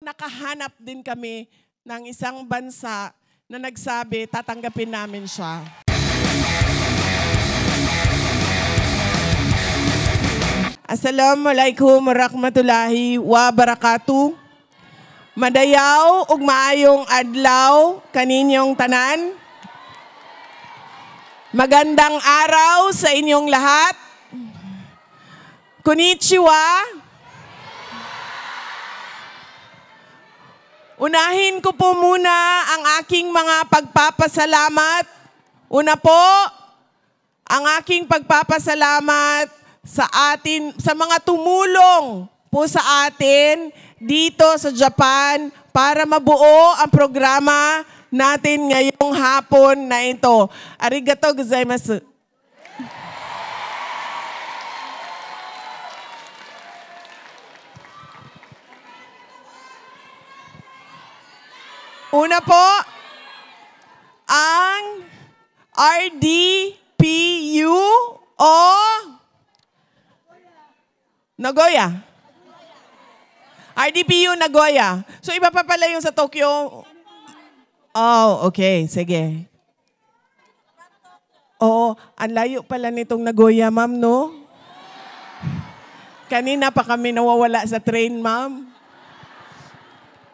nakahanap din kami ng isang bansa na nagsabi, tatanggapin namin siya. Assalamualaikum warahmatullahi wabarakatuh. Madayaw ug maayong adlaw kaninyong tanan. Magandang araw sa inyong lahat. Konnichiwa. Unahin ko po muna ang aking mga pagpapasalamat. Una po, ang aking pagpapasalamat sa mga tumulong po sa atin dito sa Japan para mabuo ang programa natin ngayong hapon na ito. Arigatou gozaimasu. Una po, ang RDPU o Nagoya. RDPU Nagoya. So iba pa pala yung sa Tokyo. Oh, okay. Sige. Oo, ang layo pala nitong Nagoya, ma'am, no? Kanina pa kami nawawala sa train, ma'am.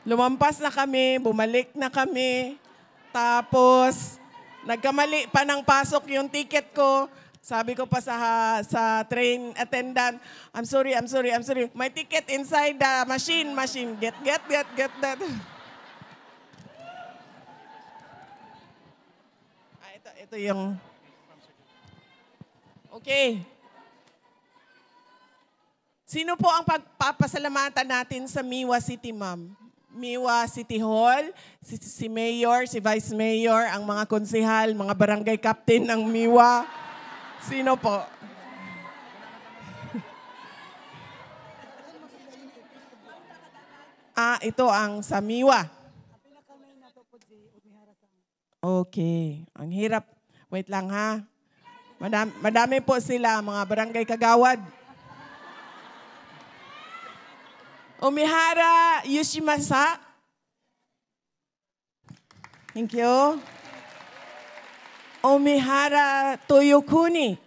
Lumampas na kami, bumalik na kami. Tapos, nagkamali pa ng pasok yung ticket ko. Sabi ko pa sa train attendant, I'm sorry. My ticket inside the machine. Get that. Ito yung... Okay. Sino po ang pagpapasalamatan natin sa Miwa City, ma'am? Miwa City Hall, si Mayor, si Vice Mayor, ang mga konsehal, mga barangay captain ng Miwa. Sino po? Ito ang sa Miwa. Okay. Ang hirap. Wait lang ha. Madami po sila, mga barangay kagawad. Umihara Yoshimasa. Thank you. Umihara Toyokuni.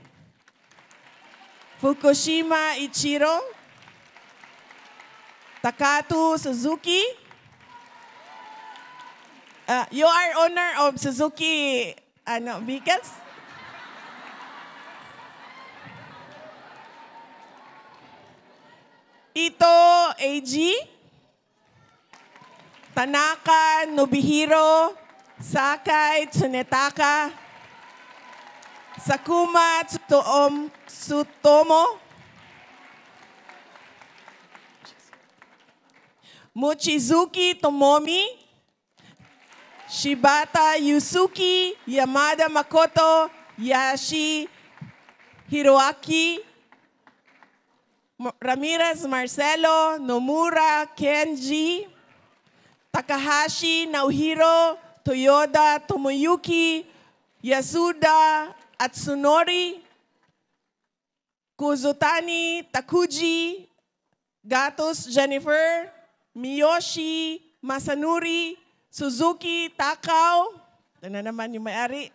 Fukushima Ichiro. Takatu Suzuki. You are owner of Suzuki vehicles? Ito AG. Tanaka Nobihiro. Sakai Tsunetaka. Sakuma Tsutomo. Mochizuki Tomomi. Shibata Yusuki. Yamada Makoto. Yashi Hiroaki. Ramirez Marcelo. Nomura Kenji. Takahashi Naohiro. Toyoda Tomoyuki. Yasuda Atsunori. Kuzutani Takuji. Gatos Jennifer. Miyoshi Masanuri. Suzuki Takao. Ito na naman yung may-ari.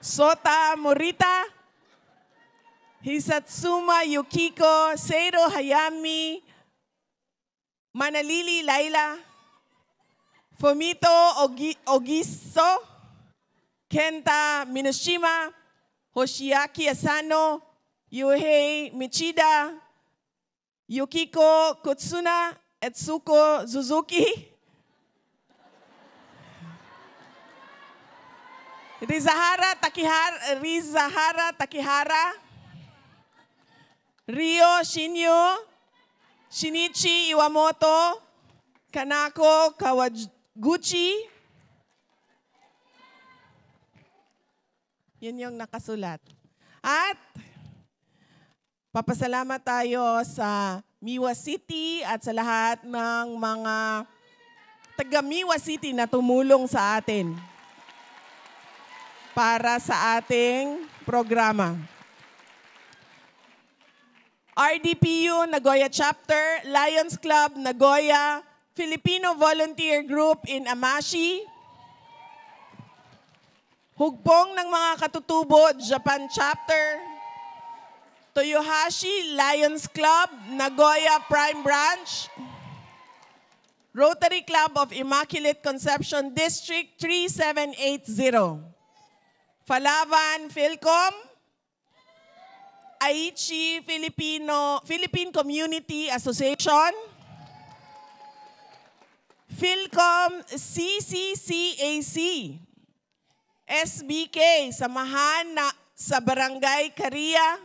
Sota Morita. Hisatsuma Yukiko. Seiro Hayami. Manalili Laila. Fumito Ogiso. Kenta Minoshima. Hoshiaki Asano. Yuhei Michida. Yukiko Kutsuna. Etsuko Suzuki. Rizahara Takihara. Ryo Shinyo. Shinichi Iwamoto. Kanako Kawaguchi. Yun yung nakasulat. At papasalamat tayo sa Miwa City at sa lahat ng mga taga Miwa City na tumulong sa atin para sa ating programa. RDPU Nagoya Chapter, Lions Club Nagoya, Filipino Volunteer Group in Amashi, Hugpong ng mga Katutubo, Japan Chapter, Toyohashi Lions Club, Nagoya Prime Branch, Rotary Club of Immaculate Conception District 3780, Falavan Philcom, Aichi Philippine Community Association, Philcom CCCAC, SBK, Samahan sa Barangay Caria,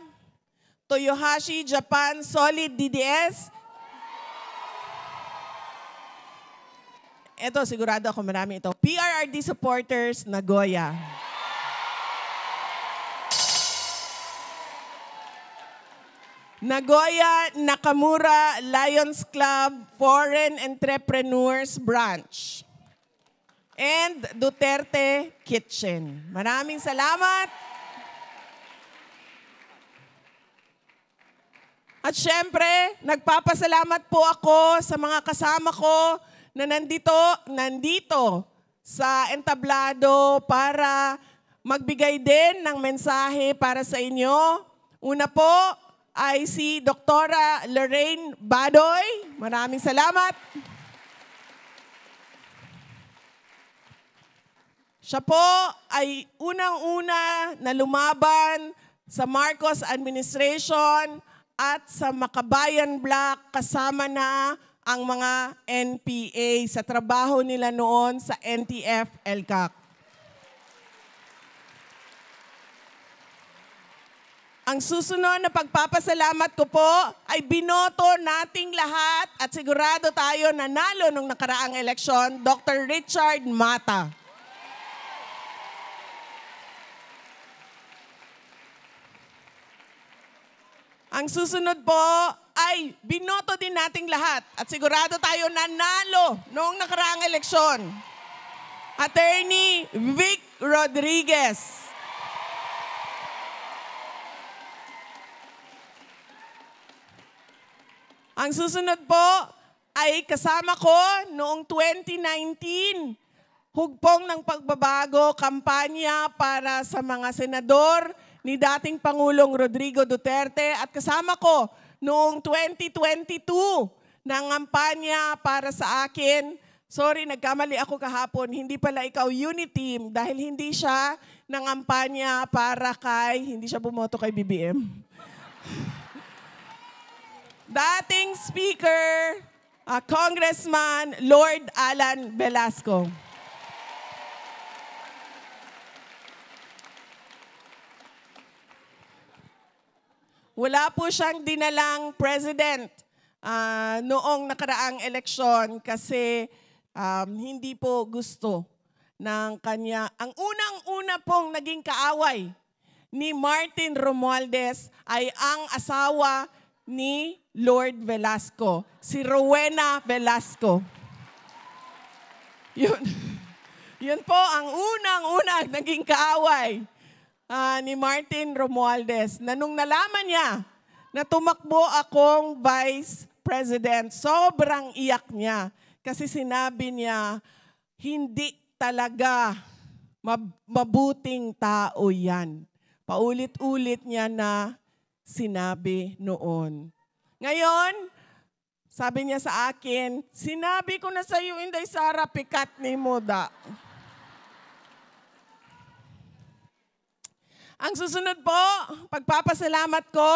Toyohashi Japan Solid DDS. Ito, sigurado ako marami ito. PRRD Supporters, Nagoya. Nagoya Nakamura Lions Club Foreign Entrepreneurs Branch. And Duterte Kitchen. Maraming salamat. At syempre, nagpapasalamat po ako sa mga kasama ko na nandito sa entablado para magbigay din ng mensahe para sa inyo. Una po ay si Doktora Lorraine Badoy. Maraming salamat. Siya po ay unang-una na lumaban sa Marcos administration at sa Makabayan Bloc kasama na ang mga NPA sa trabaho nila noon sa NTF-ELCAC. Ang susunod na pagpapasalamat ko po ay binoto nating lahat at sigurado tayo nanalo nung nakaraang eleksyon, Dr. Richard Mata. Ang susunod po ay binoto din nating lahat at sigurado tayo nanalo noong nakaraang eleksyon. Attorney Vic Rodriguez. Ang susunod po ay kasama ko noong 2019, hugpong ng pagbabago, kampanya para sa mga senador ni dating Pangulong Rodrigo Duterte at kasama ko noong 2022 ng kampanya para sa akin. Sorry, nagkamali ako kahapon. Hindi pala ikaw unit team dahil hindi siya ng kampanya para hindi siya bumoto kay BBM. Dating Speaker, Congressman Lord Alan Velasco. Wala po siyang dinalang president noong nakaraang eleksyon kasi hindi po gusto ng kanya. Ang unang-una pong naging kaaway ni Martin Romualdez ay ang asawa ni Lord Velasco, si Rowena Velasco. Yun po ang unang-unang naging kaaway ni Martin Romualdez, na nung nalaman niya na tumakbo akong Vice President, sobrang iyak niya. Kasi sinabi niya, hindi talaga mabuting tao yan. Paulit-ulit niya na sinabi noon. Ngayon, sabi niya sa akin, sinabi ko na sa iyo, Inday Sara, pikat ni Moda. Ang susunod po, pagpapasalamat ko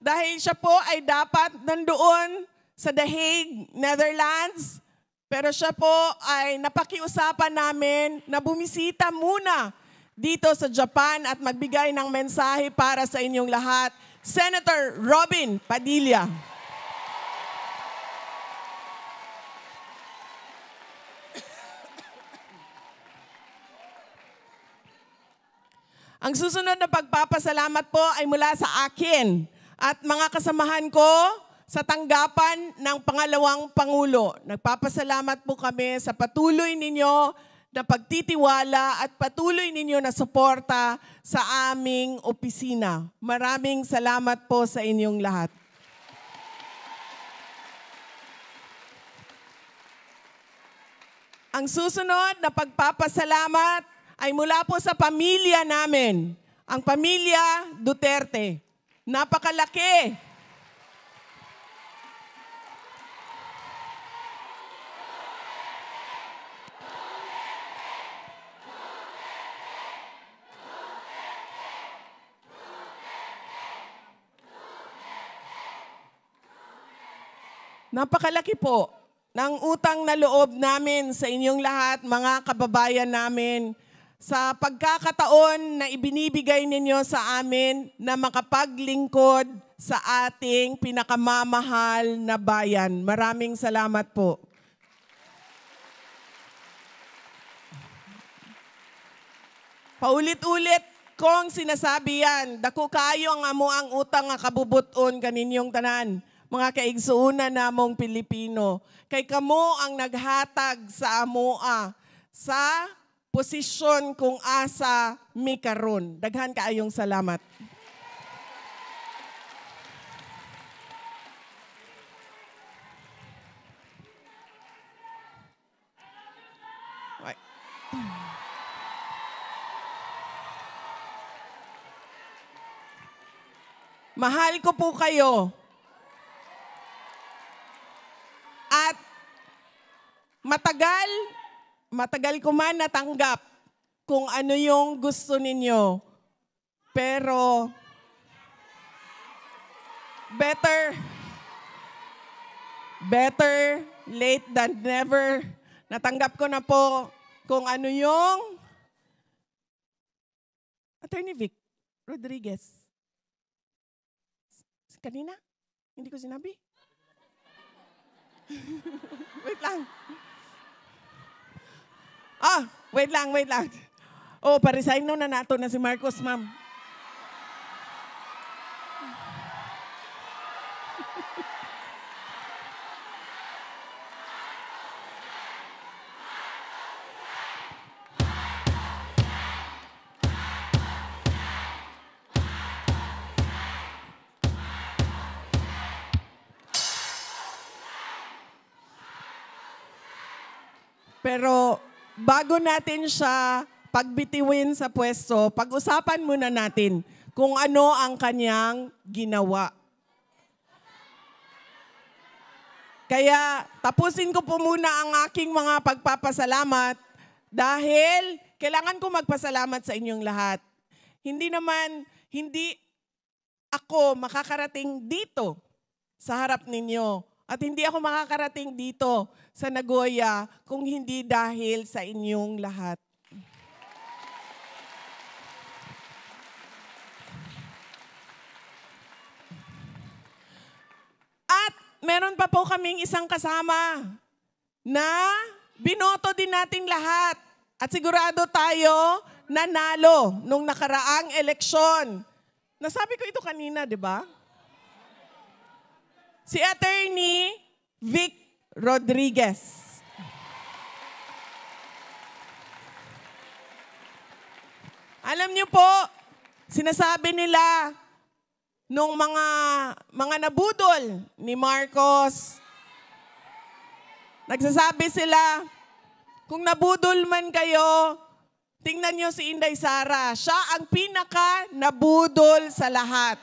dahil siya po ay dapat nandoon sa The Hague, Netherlands. Pero siya po ay napakiusapan namin na bumisita muna dito sa Japan at magbigay ng mensahe para sa inyong lahat. Senator Robin Padilla. Ang susunod na pagpapasalamat po ay mula sa akin at mga kasamahan ko sa tanggapan ng pangalawang Pangulo. Nagpapasalamat po kami sa patuloy ninyo na pagtitiwala at patuloy ninyo na suporta sa aming opisina. Maraming salamat po sa inyong lahat. Ang susunod na pagpapasalamat ay mula po sa pamilya namin, ang pamilya Duterte. Napakalaki. Napakalaki po ng utang na loob namin sa inyong lahat, mga kababayan namin, sa pagkakataon na ibinibigay ninyo sa amin na makapaglingkod sa ating pinakamamahal na bayan. Maraming salamat po. Paulit-ulit kong sinasabi yan, dako kayo ang amo ang utang nga kabubuton kaninyong tanan. Mga kaigsuunan namong Pilipino, kay kamo ang naghatag sa amoa sa posisyon kung asa mi karon. Daghan kaayong salamat. Mahal ko po kayo. At matagal ko man natanggap kung ano yung gusto ninyo. Pero, better late than never. Natanggap ko na po kung ano yung Attorney Vic Rodriguez. Kanina? Hindi ko sinabi? Wait lang. Wait lang. Oh, pa-resign na nato na si Marcos, ma'am. Pero bago natin siya pagbitiwin sa pwesto, pag-usapan muna natin kung ano ang kanyang ginawa. Kaya tapusin ko po muna ang aking mga pagpapasalamat dahil kailangan ko magpasalamat sa inyong lahat. Hindi ako makakarating dito sa harap ninyo. At hindi ako makakarating dito sa Nagoya kung hindi dahil sa inyong lahat. At meron pa po kaming isang kasama na binoto din nating lahat. At sigurado tayo nanalo nung nakaraang eleksyon. Nasabi ko ito kanina, di ba? Si Attorney Vic Rodriguez. Alam niyo po, sinasabi nila nung mga nabudol ni Marcos, nagsasabi sila, kung nabudol man kayo, tingnan niyo si Inday Sara. Siya ang pinaka nabudol sa lahat.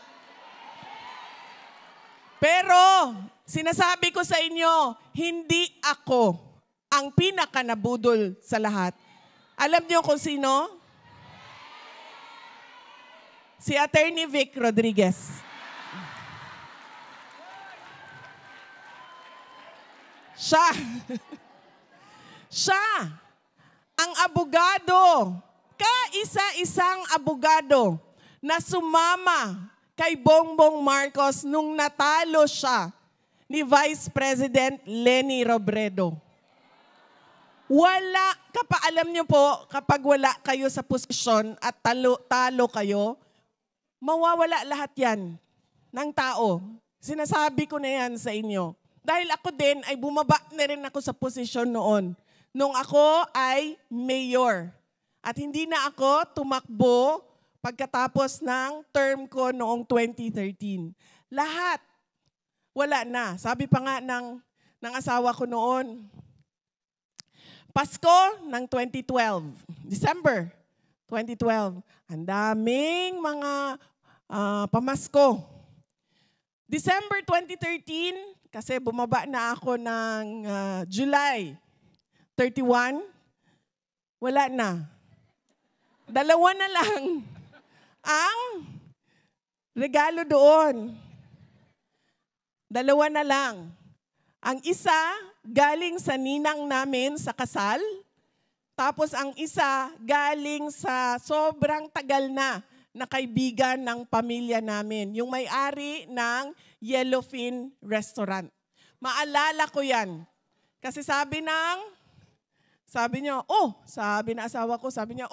Pero, sinasabi ko sa inyo, hindi ako ang pinakanabudol sa lahat. Alam niyo kung sino? Si Attorney Vic Rodriguez. Siya ang abogado, kaisa-isang abogado na sumama kay Bongbong Marcos nung natalo siya ni Vice President Leni Robredo. Alam niyo po, kapag wala kayo sa posisyon at talo kayo, mawawala lahat yan ng tao. Sinasabi ko na yan sa inyo. Dahil ako din ay bumaba na rin ako sa posisyon noon. Nung ako ay mayor. At hindi na ako tumakbo pagkatapos ng term ko noong 2013. Lahat, wala na. Sabi pa nga ng asawa ko noon, Pasko ng 2012, December 2012. Ang daming mga pamasko. December 2013, kasi bumaba na ako ng July 31, wala na. Dalawa na lang ang regalo doon. Dalawa na lang. Ang isa, galing sa ninang namin sa kasal. Tapos ang isa, galing sa sobrang tagal na kaibigan ng pamilya namin. Yung may-ari ng Yellowfin Restaurant. Maalala ko yan. Kasi sabi niya, sabi na asawa ko, sabi niya,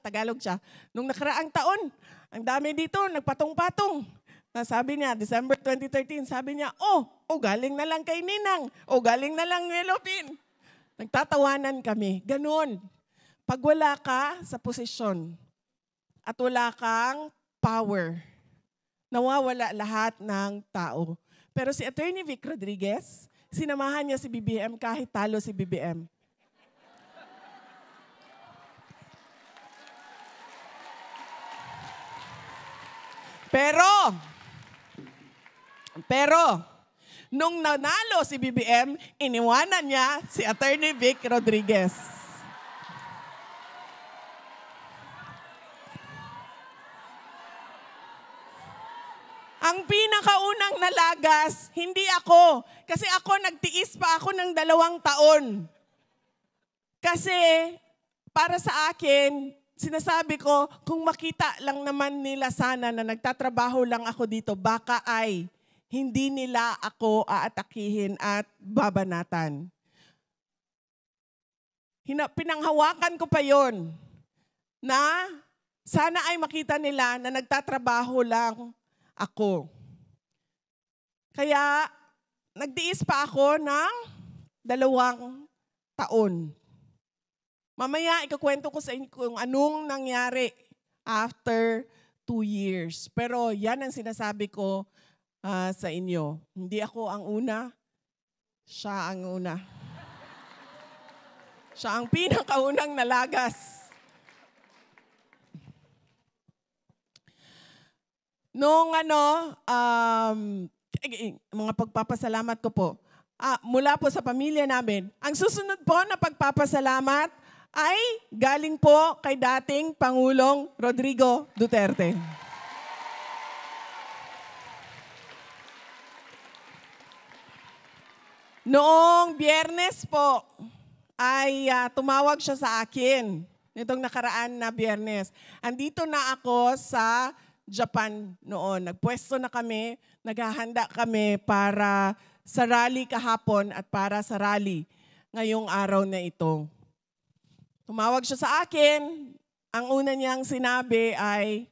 Tagalog siya, nung nakaraang taon, ang dami dito, nagpatong-patong. Sabi niya, December 2013, sabi niya, galing na lang kay Ninang, galing na lang Yellowfin. Nagtatawanan kami. Ganun. Pag wala ka sa posisyon at wala kang power, nawawala lahat ng tao. Pero si Attorney Vic Rodriguez, sinamahan niya si BBM kahit talo si BBM. Pero, nung nanalo si BBM, iniwanan niya si Attorney Vic Rodriguez. Ang pinakaunang nalagas, hindi ako. Kasi ako, nagtiis pa ako ng 2 taon. Kasi, para sa akin, sinasabi ko, kung makita lang naman nila sana na nagtatrabaho lang ako dito, baka ay hindi nila ako aatakihin at babanatan. Pinanghawakan ko pa yon na sana ay makita nila na nagtatrabaho lang ako. Kaya, nagtiis pa ako ng 2 taon. Mamaya, ikukwento ko sa inyo kung anong nangyari after 2 years. Pero yan ang sinasabi ko sa inyo. Hindi ako ang una, siya ang una. Siya ang pinakaunang nalagas. Nung mga pagpapasalamat ko po, mula po sa pamilya namin, ang susunod po na pagpapasalamat ay galing po kay dating Pangulong Rodrigo Duterte. Noong Biyernes po, ay tumawag siya sa akin, nitong nakaraan na Biyernes. Andito na ako sa Japan noon. Nagpwesto na kami, naghahanda kami para sa rally kahapon at para sa rally ngayong araw na ito. Tumawag siya sa akin. Ang una niyang sinabi ay,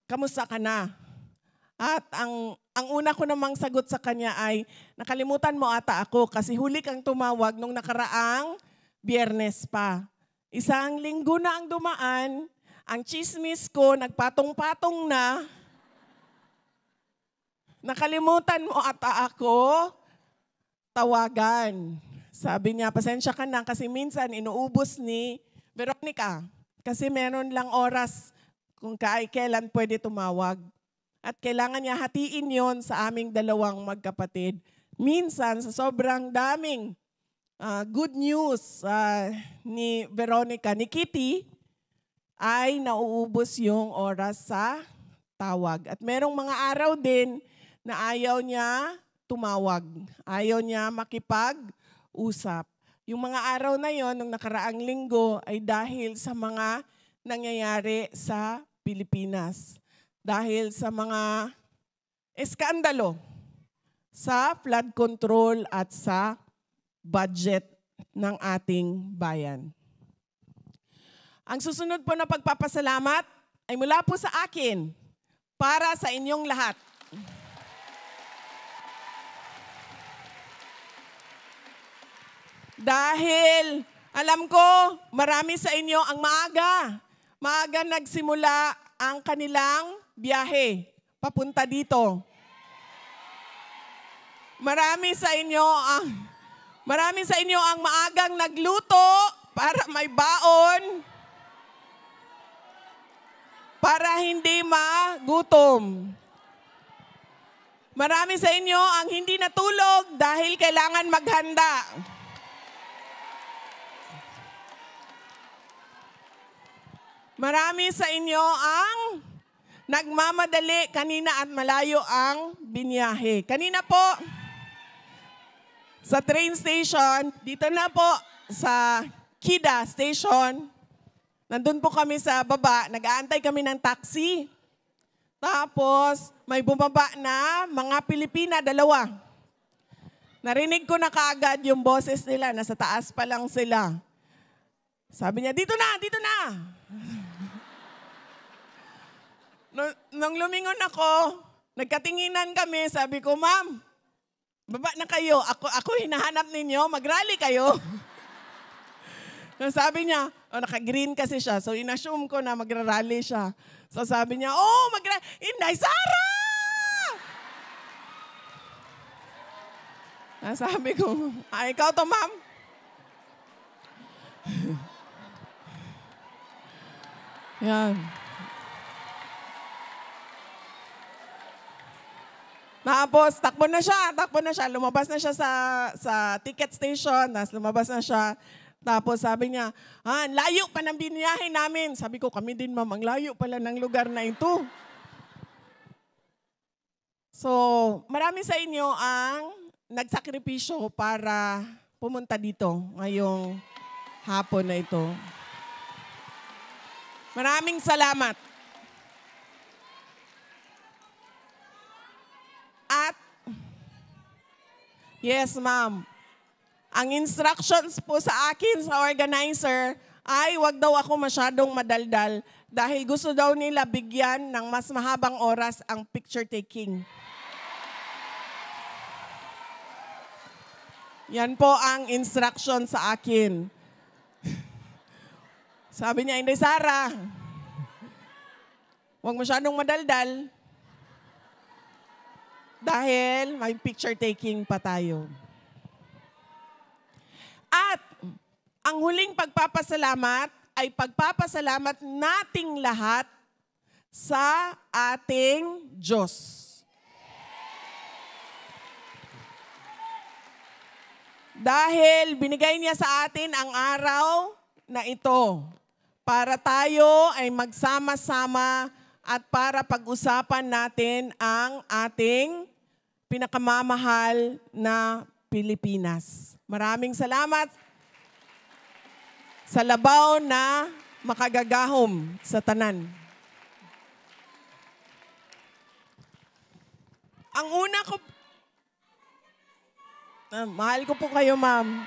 kamusta ka na? At ang una ko namang sagot sa kanya ay, nakalimutan mo ata ako kasi huli kang tumawag nung nakaraang Biyernes pa. 1 linggo na ang dumaan, ang chismis ko nagpatong-patong na. Nakalimutan mo ata ako, tawagan. Sabi niya, pasensya ka na kasi minsan inuubos ni Veronica kasi meron lang oras kung kailan pwede tumawag. At kailangan niya hatiin yon sa aming 2 magkapatid. Minsan, sa sobrang daming good news ni Veronica, ni Kitty, ay nauubos yung oras sa tawag. At merong mga araw din na ayaw niya tumawag. Ayaw niya makipag-usap. Yung mga araw na yon, nung nakaraang linggo, ay dahil sa mga nangyayari sa Pilipinas. Dahil sa mga eskandalo sa flood control at sa budget ng ating bayan. Ang susunod po na pagpapasalamat ay mula po sa akin para sa inyong lahat. Dahil alam ko marami sa inyo ang maaga nagsimula ang kanilang biyahe papunta dito. Marami sa inyo Marami sa inyo ang maagang nagluto para may baon, para hindi magutom. Marami sa inyo ang hindi natulog dahil kailangan maghanda. Marami sa inyo ang nagmamadali kanina at malayo ang biniyahe. Kanina po, sa train station, dito na po sa Kida Station, nandun po kami sa baba, nag-aantay kami ng taxi. Tapos, may bumaba na mga Pilipina, 2. Narinig ko na kaagad yung boses nila, nasa taas pa lang sila. Sabi niya, dito na, dito na. Nung lumingon ako, nagkatinginan kami, sabi ko, ma'am, baba na kayo. Ako hinahanap ninyo, mag-rally kayo. Sabi niya, naka-green kasi siya, so inassume ko na magra-rally siya. So sabi niya, Inday Sara! Sabi ko, ikaw to, ma'am? Yan. Tapos, takbo na siya. Lumabas na siya sa ticket station, tapos lumabas na siya. Tapos sabi niya, layo pa ng biniyahe namin. Sabi ko, kami din ma'am, ang layo pala ng lugar na ito. So, marami sa inyo ang nagsakripisyo para pumunta dito ngayong hapon na ito. Maraming salamat. At, yes ma'am, ang instructions po sa akin sa organizer ay wag daw ako masyadong madaldal dahil gusto daw nila bigyan ng mas mahabang oras ang picture taking. Yan po ang instruction sa akin. Sabi niya, Inday Sara, wag masyadong madaldal dahil may picture taking pa tayo. At ang huling pagpapasalamat ay pagpapasalamat nating lahat sa ating Diyos. Dahil binigay niya sa atin ang araw na ito para tayo ay magsama-sama at para pag-usapan natin ang ating pinakamamahal na Pilipinas. Maraming salamat sa labaw na makagagahom sa tanan. Ang una ko, mahal ko po kayo, ma'am.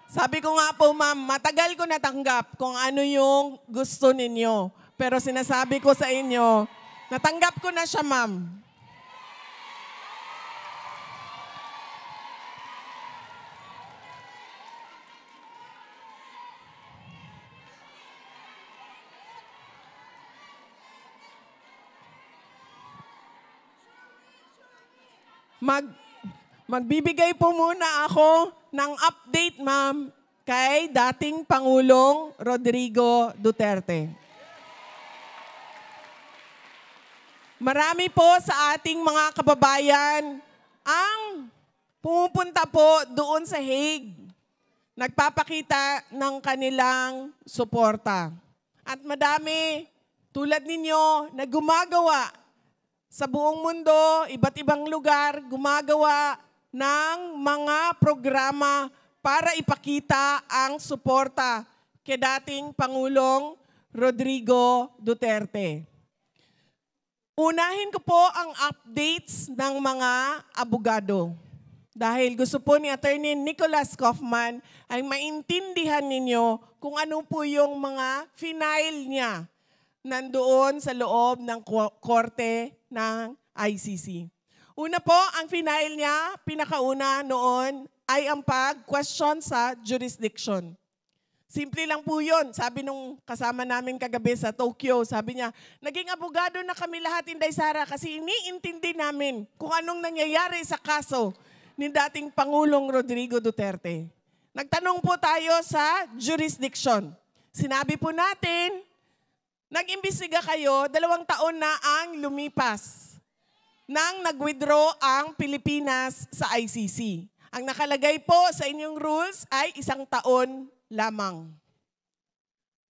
Sabi ko nga po, ma'am, matagal ko natanggap kung ano yung gusto ninyo. Pero sinasabi ko sa inyo, natanggap ko na siya, ma'am. Magbibigay po muna ako ng update, ma'am, kay dating Pangulong Rodrigo Duterte. Marami po sa ating mga kababayan ang pumupunta po doon sa Hague. Nagpapakita ng kanilang suporta. At madami tulad ninyo na gumagawa sa buong mundo, iba't ibang lugar, gumagawa ng mga programa para ipakita ang suporta kay dating Pangulong Rodrigo Duterte. Unahin ko po ang updates ng mga abogado. Dahil gusto po ni Attorney Nicholas Kaufman ay maintindihan ninyo kung ano po yung mga final niya nandoon sa loob ng korte ng ICC. Una po, ang final niya, pinakauna noon, ay ang pag-question sa jurisdiction. Simple lang po yun. Sabi nung kasama namin kagabi sa Tokyo, sabi niya, naging abogado na kami lahat, Inday Sara, kasi iniintindi namin kung anong nangyayari sa kaso. ni dating Pangulong Rodrigo Duterte. Nagtanong po tayo sa jurisdiction. Sinabi po natin, nag-imbestiga kayo, 2 taon na ang lumipas nang nag-withdraw ang Pilipinas sa ICC. Ang nakalagay po sa inyong rules ay 1 taon lamang.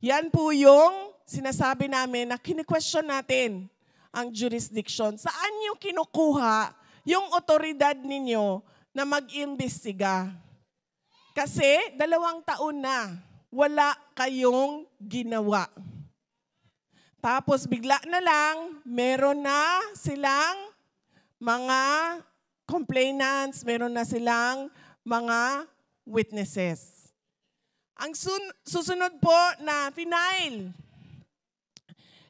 Yan po yung sinasabi namin na kini-question natin ang jurisdiction. Saan yung kinukuha yung otoridad ninyo na mag-imbestiga? Kasi 2 taon na, wala kayong ginawa. Tapos bigla na lang, meron na silang mga complainants, meron na silang mga witnesses. Ang susunod po na final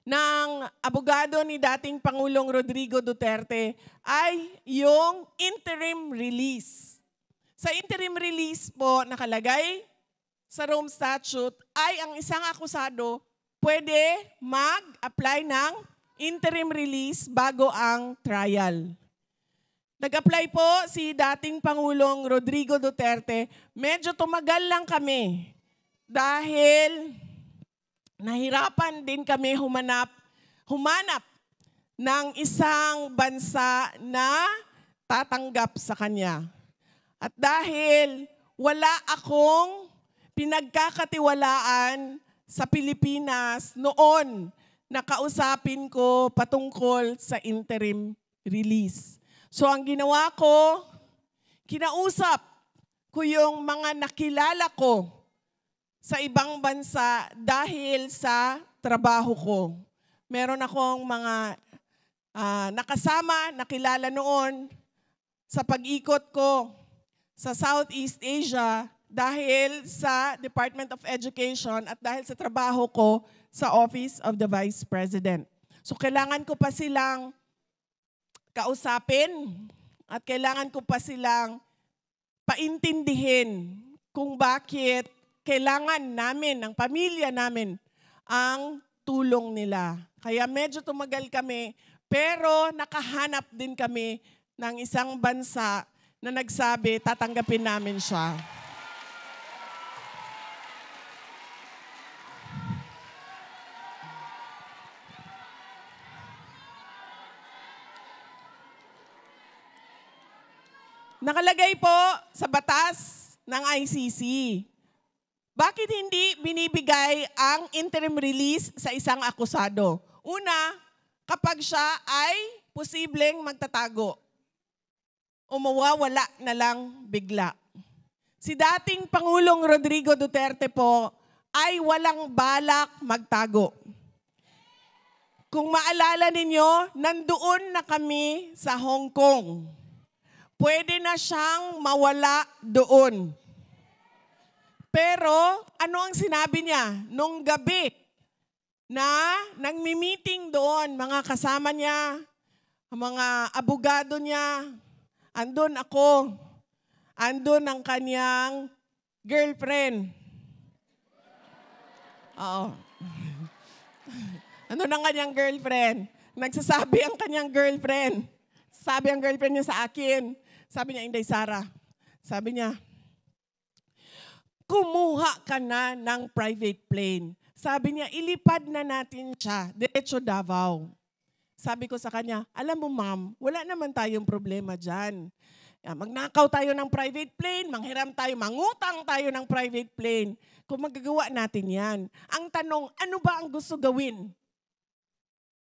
ng abogado ni dating Pangulong Rodrigo Duterte ay yung interim release. Sa interim release po nakalagay sa Rome Statute ay ang isang akusado pwede mag-apply ng interim release bago ang trial. Nag-apply po si dating Pangulong Rodrigo Duterte. Medyo tumagal lang kami dahil nahirapan din kami humanap ng isang bansa na tatanggap sa kanya. At dahil wala akong pinagkakatiwalaan sa Pilipinas noon na kausapin ko patungkol sa interim release. So ang ginawa ko, kinausap ko yung mga nakilala ko sa ibang bansa dahil sa trabaho ko. Meron akong mga nakasama, nakilala noon sa pag-ikot ko sa Southeast Asia dahil sa Department of Education at dahil sa trabaho ko sa Office of the Vice President. So kailangan ko pa silang kausapin at kailangan ko pa silang paintindihin kung bakit kailangan namin, ng pamilya namin, ang tulong nila. Kaya medyo tumagal kami, pero nakahanap din kami ng isang bansa na nagsabi, tatanggapin namin siya. Nakalagay po sa batas ng ICC. Bakit hindi binibigay ang interim release sa isang akusado? Una, kapag siya ay posibleng magtatago o mawawala na lang bigla. Si dating Pangulong Rodrigo Duterte po ay walang balak magtago. Kung maalala ninyo, nandoon na kami sa Hong Kong. Pwede na siyang mawala doon. Pero ano ang sinabi niya nung gabi na nagmi-meeting doon, mga kasama niya, mga abogado niya, andun ako, andun ang kanyang girlfriend. Oo. Andun ang kanyang girlfriend. Nagsasabi ang kanyang girlfriend. Sabi ang girlfriend niya sa akin, sabi niya, Inday Sara, sabi niya, kumuha ka na ng private plane. Sabi niya, ilipad na natin siya, diretso Davao. Sabi ko sa kanya, alam mo ma'am, wala naman tayong problema dyan. Magnakaw tayo ng private plane, manghiram tayo, mangutang tayo ng private plane. Kung magagawa natin yan. Ang tanong, ano ba ang gusto gawin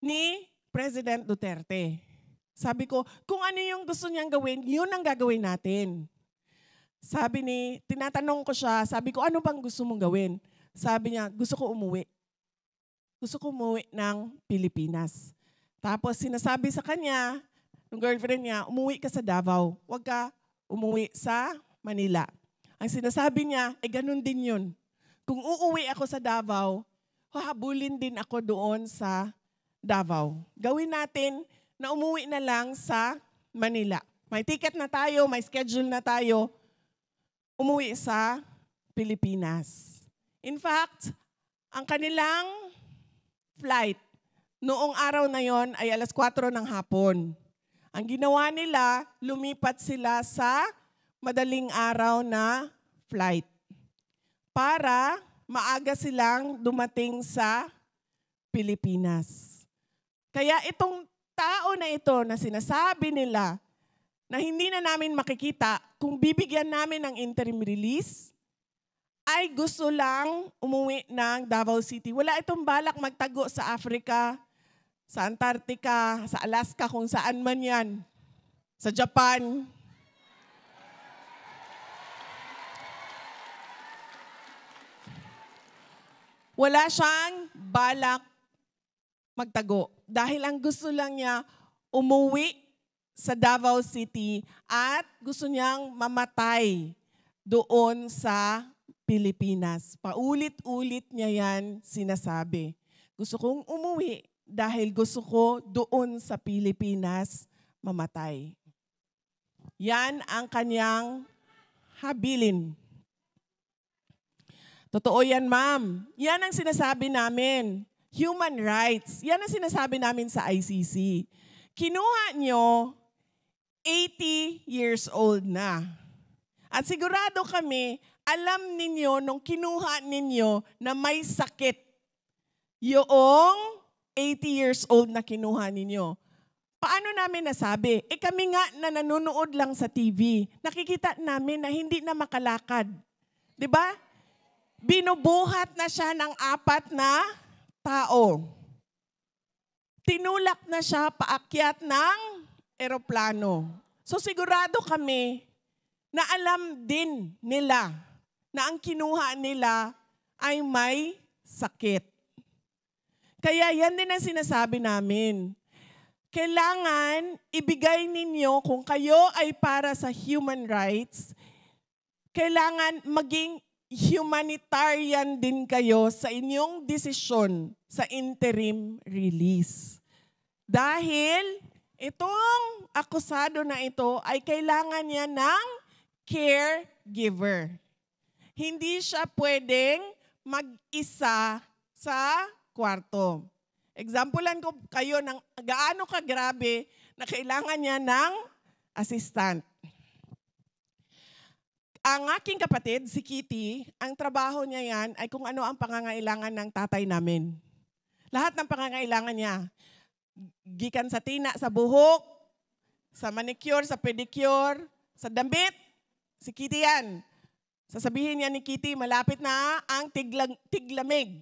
ni President Duterte? Sabi ko, kung ano yung gusto niyang gawin, yun ang gagawin natin. Tinatanong ko siya, sabi ko, ano bang gusto mong gawin? Sabi niya, gusto ko umuwi. Gusto ko umuwi ng Pilipinas. Tapos sinasabi sa kanya, ng girlfriend niya, umuwi ka sa Davao. Huwag ka umuwi sa Manila. Ang sinasabi niya, ganun din yun. Kung uuwi ako sa Davao, hahabulin din ako doon sa Davao. Gawin natin na umuwi na lang sa Manila. May ticket na tayo, may schedule na tayo, umuwi sa Pilipinas. In fact, ang kanilang flight noong araw na yon ay 4:00 ng hapon. Ang ginawa nila, lumipat sila sa madaling araw na flight para maaga silang dumating sa Pilipinas. Kaya itong tao na ito na sinasabi nila na hindi na namin makikita kung bibigyan namin ng interim release, ay gusto lang umuwi ng Davao City. Wala itong balak magtago sa Africa, sa Antarctica, sa Alaska, kung saan man yan. Sa Japan. Wala siyang balak magtago. Dahil ang gusto lang niya, umuwi sa Davao City at gusto niyang mamatay doon sa Pilipinas. Paulit-ulit niya yan sinasabi. Gusto kong umuwi dahil gusto ko doon sa Pilipinas mamatay. Yan ang kanyang habilin. Totoo yan, ma'am. Yan ang sinasabi namin. Human rights. Yan ang sinasabi namin sa ICC. Kinuha nyo 80 years old na. At sigurado kami, alam ninyo nung kinuha ninyo na may sakit yung 80 years old na kinuha ninyo. Paano namin nasabi? Kami nga na nanonood lang sa TV, nakikita namin na hindi na makalakad. 'Di ba? Binubuhat na siya ng 4 na tao. Tinulak na siya paakyat ng eroplano. So sigurado kami na alam din nila na ang kinuha nila ay may sakit. Kaya yan din ang sinasabi namin. Kailangan ibigay ninyo, kung kayo ay para sa human rights, kailangan maging humanitarian din kayo sa inyong desisyon sa interim release. Dahil itong akusado na ito ay kailangan niya ng caregiver. Hindi siya pwedeng mag-isa sa kwarto. Examplean ko kayo ng gaano kagrabe na kailangan niya ng assistant. Ang aking kapatid, si Kitty, ang trabaho niya yan ay kung ano ang pangangailangan ng tatay namin. Lahat ng pangangailangan niya. Gikan sa tina, sa buhok, sa manicure, sa pedicure, sa damit, si Kitty yan. Sasabihin niya ni Kitty, malapit na ang tiglamig.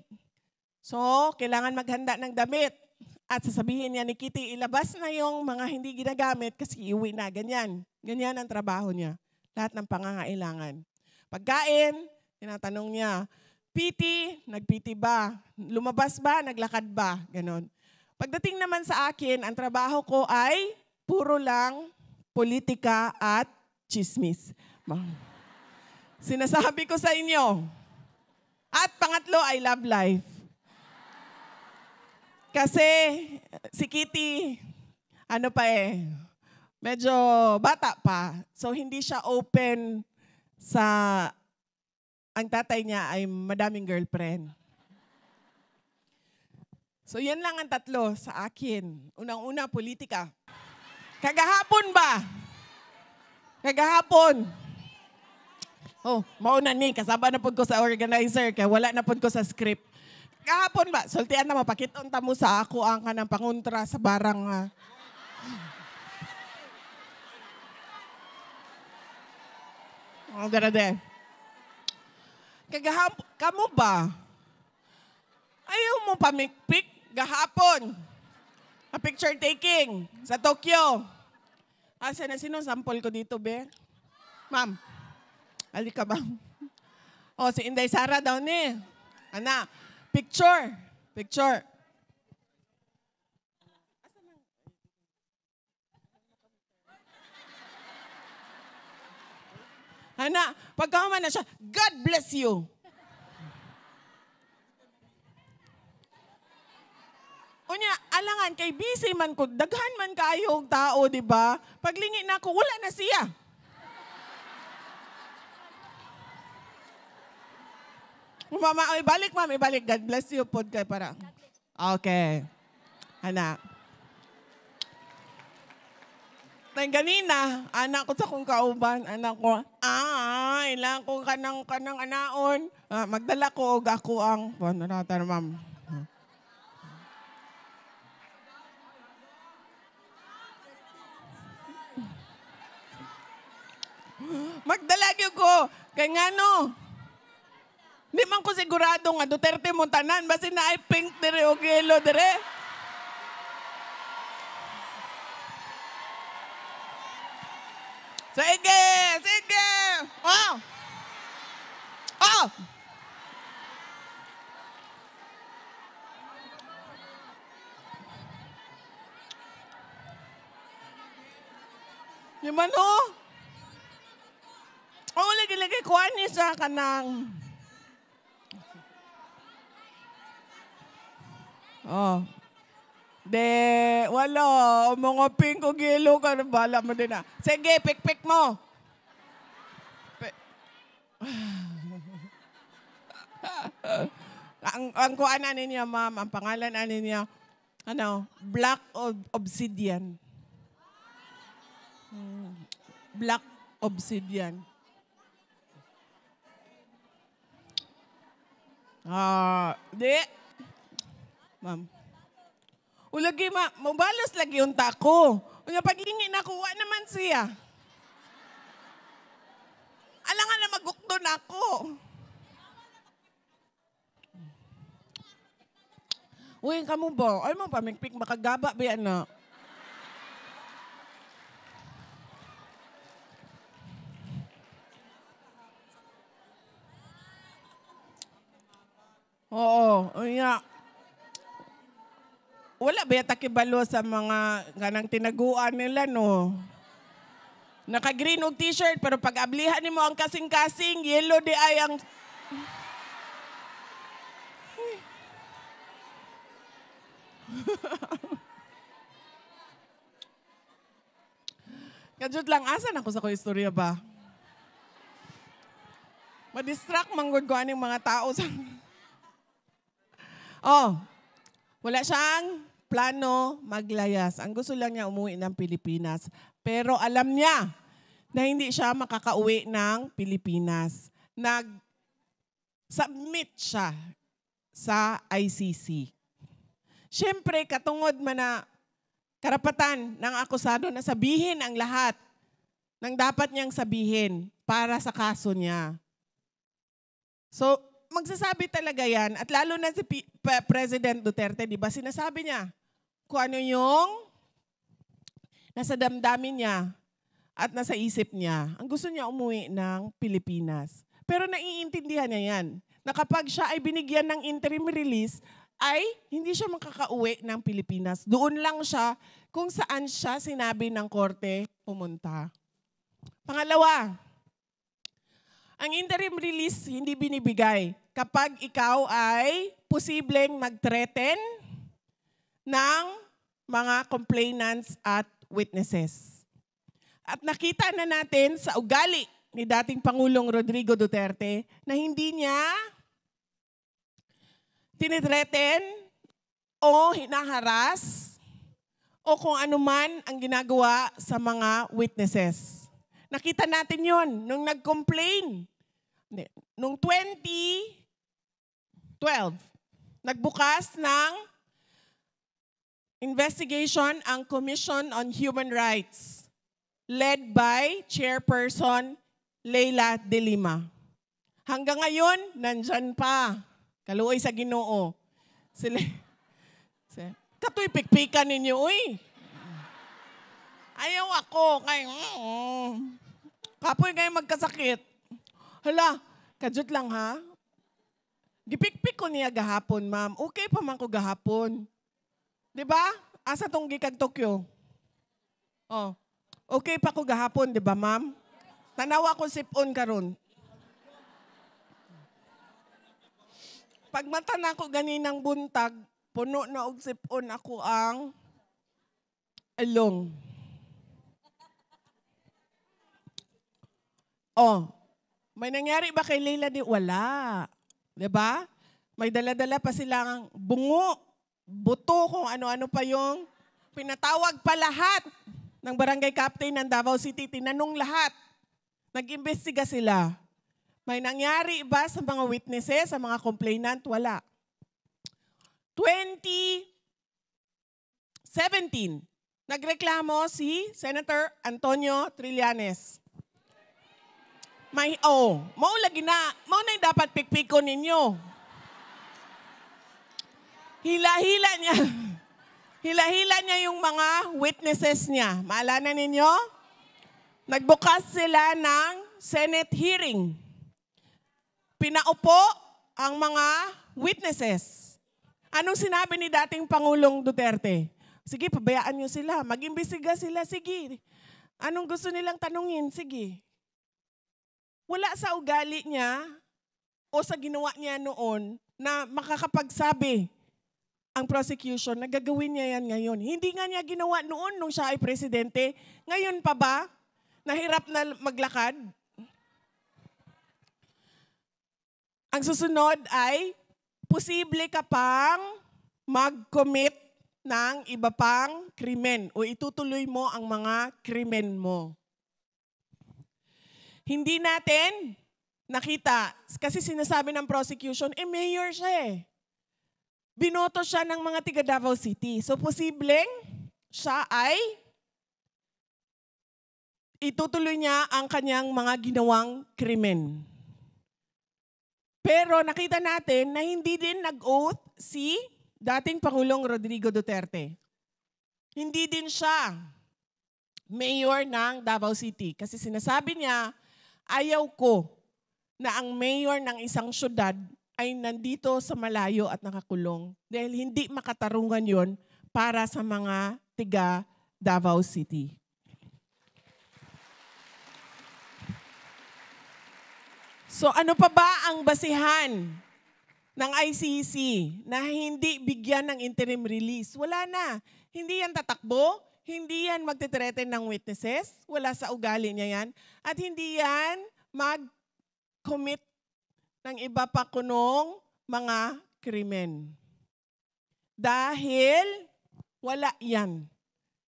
So, kailangan maghanda ng damit. At sasabihin niya ni Kitty, ilabas na yung mga hindi ginagamit kasi iuwi na. Ganyan. Ganyan ang trabaho niya. Lahat ng pangangailangan. Pagkain, tinatanong niya, PT, nag-PT ba? Lumabas ba? Naglakad ba? Ganon. Pagdating naman sa akin, ang trabaho ko ay puro lang politika at chismis. Sinasabi ko sa inyo. At pangatlo, I love life. Kasi si Kitty, medyo bata pa. So hindi siya open sa, ang tatay niya ay madaming girlfriend. So yan lang ang tatlo sa akin. Unang-una, politika. Kagahapon ba? Kagahapon. Oh, mauna ni, kasaba na po ko sa organizer, kaya wala na po ko sa script. Kahapon ba, sultian na mapakiton ta mo sa ako ang kanang pangontra sa barang. Darade. Kagahapon, kamo ba? Ayaw mo pamikpik gahapon. A picture taking sa Tokyo. Asa na sino sample ko dito, be? Ma'am. Ali ka ba? O, si Inday Sara daw ni. Ana, picture. Picture. Ana, pagkaman na siya, God bless you. Unya, alangan, kay busy man ko, daghan man kayo tao, di ba? Paglingi na ako, wala na siya. Mama, ibalik, ma'am, ibalik. God bless you, pod kay para. Okay. Ana. Tay ganina, anak ko sa kong kauban, anak ko, ilang ko kanang anaon. Magdala ko og ako ang, panaratan, ma'am. Magdala gyud ko. Kay ngano? Di man ko sigurado nga Duterte mo tanan, basi na ay pink dire o yellow dire. Sige, sige. Oh. Oh. Di man o? Lagi-lagi kuha ni sa kanang. Oh. De, wala. Mga pink o yellow ka, bala mo din na. Sige, pik-pik mo. ang kuhaan na niya, ma'am, ang pangalan na niya, Black Obsidian. Black Obsidian. Di. Ma'am. Ulagi, mabalos lagi yung tako. Unya paglingi na kuha naman siya. Alangan na magukdo na ako. Uy, kamu ba? Ay mo pamikpik, makagaba ba yan na? Oo, unya. Wala ba yata kibalo sa mga ganang tinaguan nila, no? Naka-green og t-shirt, pero pag ablihan mo ang kasing-kasing, yellow di ay ang... Kadjut lang, asan ako sa ko istorya ba? Ma-distract manggod ko aning mga tao sa... Wala siyang plano maglayas. Ang gusto lang niya umuwi ng Pilipinas. Pero alam niya na hindi siya makakauwi ng Pilipinas. Nag-submit siya sa ICC. Siyempre, katungod man na karapatan ng akusado na sabihin ang lahat ng dapat niyang sabihin para sa kaso niya. So, magsasabi talaga yan. At lalo na si President Duterte, di ba, sinasabi niya kung ano yung nasa damdamin niya at nasa isip niya. Ang gusto niya umuwi ng Pilipinas. Pero naiintindihan niya yan, na kapag siya ay binigyan ng interim release, ay hindi siya makakauwi ng Pilipinas. Doon lang siya kung saan siya sinabi ng korte pumunta. Pangalawa, ang interim release hindi binibigay kapag ikaw ay posibleng mag-threaten ng mga complainants at witnesses. At nakita na natin sa ugali ni dating Pangulong Rodrigo Duterte na hindi niya tinithreaten o hinaharas o kung anuman ang ginagawa sa mga witnesses. Nakita natin yon nung nag-complain. Nung 2012, nagbukas ng investigation ang Commission on Human Rights led by Chairperson Leila De Lima. Hanggang ngayon, nandyan pa. Kaluoy sa Ginoo. Katoy pikpikan ninyo, uy. Ayaw ako. Kapoy kayo magkasakit. Hala, kadjut lang ha. Gipikpik ko niya gahapon, ma'am. Okay pa man ko gahapon. Di ba? Asa tong gikag Tokyo? Oh. Okay pa ko gahapon, di ba, ma'am? Tanawa ko sipon karon. Pag mata na ko ganinang buntag, puno na og sipon ako ang along. May nangyari ba kay Leila? Wala. Diba? May dala-dala pa silang bungo, buto, kung ano-ano pa yung pinatawag pa lahat. ng barangay captain ng Davao City, tinanong lahat. Nag-imbestiga sila. May nangyari ba sa mga witnesses, sa mga complainant? Wala. 2017, nagreklamo si Senator Antonio Trillanes. Maulagi na. Mauna yung dapat pikpiko ninyo. Hila-hila niya. Hila-hila niya yung mga witnesses niya. Maalala ninyo? Nagbukas sila ng Senate hearing. Pinaupo ang mga witnesses. Anong sinabi ni dating Pangulong Duterte? Sige, pabayaan niyo sila. Mag-imbestiga sila. Sige. Anong gusto nilang tanungin? Sige. Wala sa ugali niya o sa ginawa niya noon na makakapagsabi ang prosecution na gagawin niya yan ngayon. Hindi nga niya ginawa noon nung siya ay presidente. Ngayon pa ba? Nahirap na maglakad? Ang susunod ay posible ka pang mag-commit ng iba pang krimen o itutuloy mo ang mga krimen mo. Hindi natin nakita, kasi sinasabi ng prosecution, mayor siya eh. Binoto siya ng mga tiga Davao City. So posibleng siya ay itutuloy niya ang kanyang mga ginawang krimen. Pero nakita natin na hindi din nag-oath si dating Pangulong Rodrigo Duterte. Hindi din siya mayor ng Davao City. Kasi sinasabi niya, ayaw ko na ang mayor ng isang syudad ay nandito sa malayo at nakakulong. Dahil hindi makatarungan yon para sa mga tiga Davao City. So ano pa ba ang basihan ng ICC na hindi bigyan ng interim release? Wala na. Hindi yan tatakbo, hindi yan magtitreten ng witnesses, wala sa ugali niya yan, at hindi yan mag-commit ng iba pa kunong mga krimen. Dahil wala yan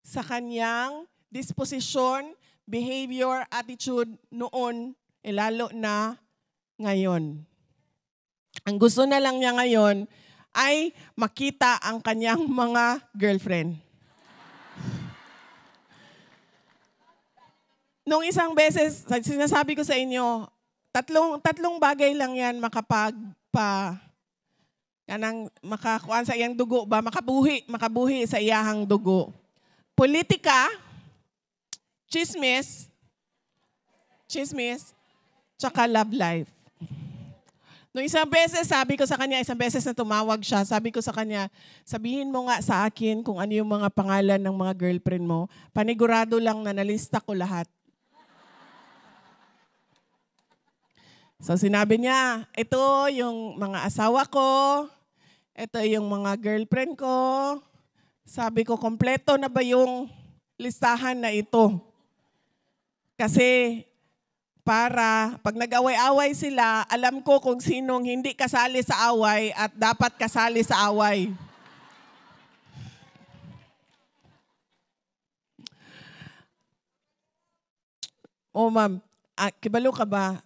sa kanyang disposisyon, behavior, attitude noon, lalo na ngayon. Ang gusto na lang niya ngayon ay makita ang kanyang mga girlfriend. Nung isang beses, sinasabi ko sa inyo, tatlong bagay lang yan makakuan sa iyang dugo ba, makabuhi sa iyahang dugo. Politika, chismis, tsaka love life. Nung isang beses, sabi ko sa kanya, isang beses na tumawag siya, sabi ko sa kanya, sabihin mo nga sa akin kung ano yung mga pangalan ng mga girlfriend mo. Panigurado lang na nalista ko lahat. So sinabi niya, ito yung mga asawa ko, ito yung mga girlfriend ko. Sabi ko, kompleto na ba yung listahan na ito? Kasi para pag nag-away-away sila, alam ko kung sinong hindi kasali sa away at dapat kasali sa away. Oh ma'am, kibalo ka ba?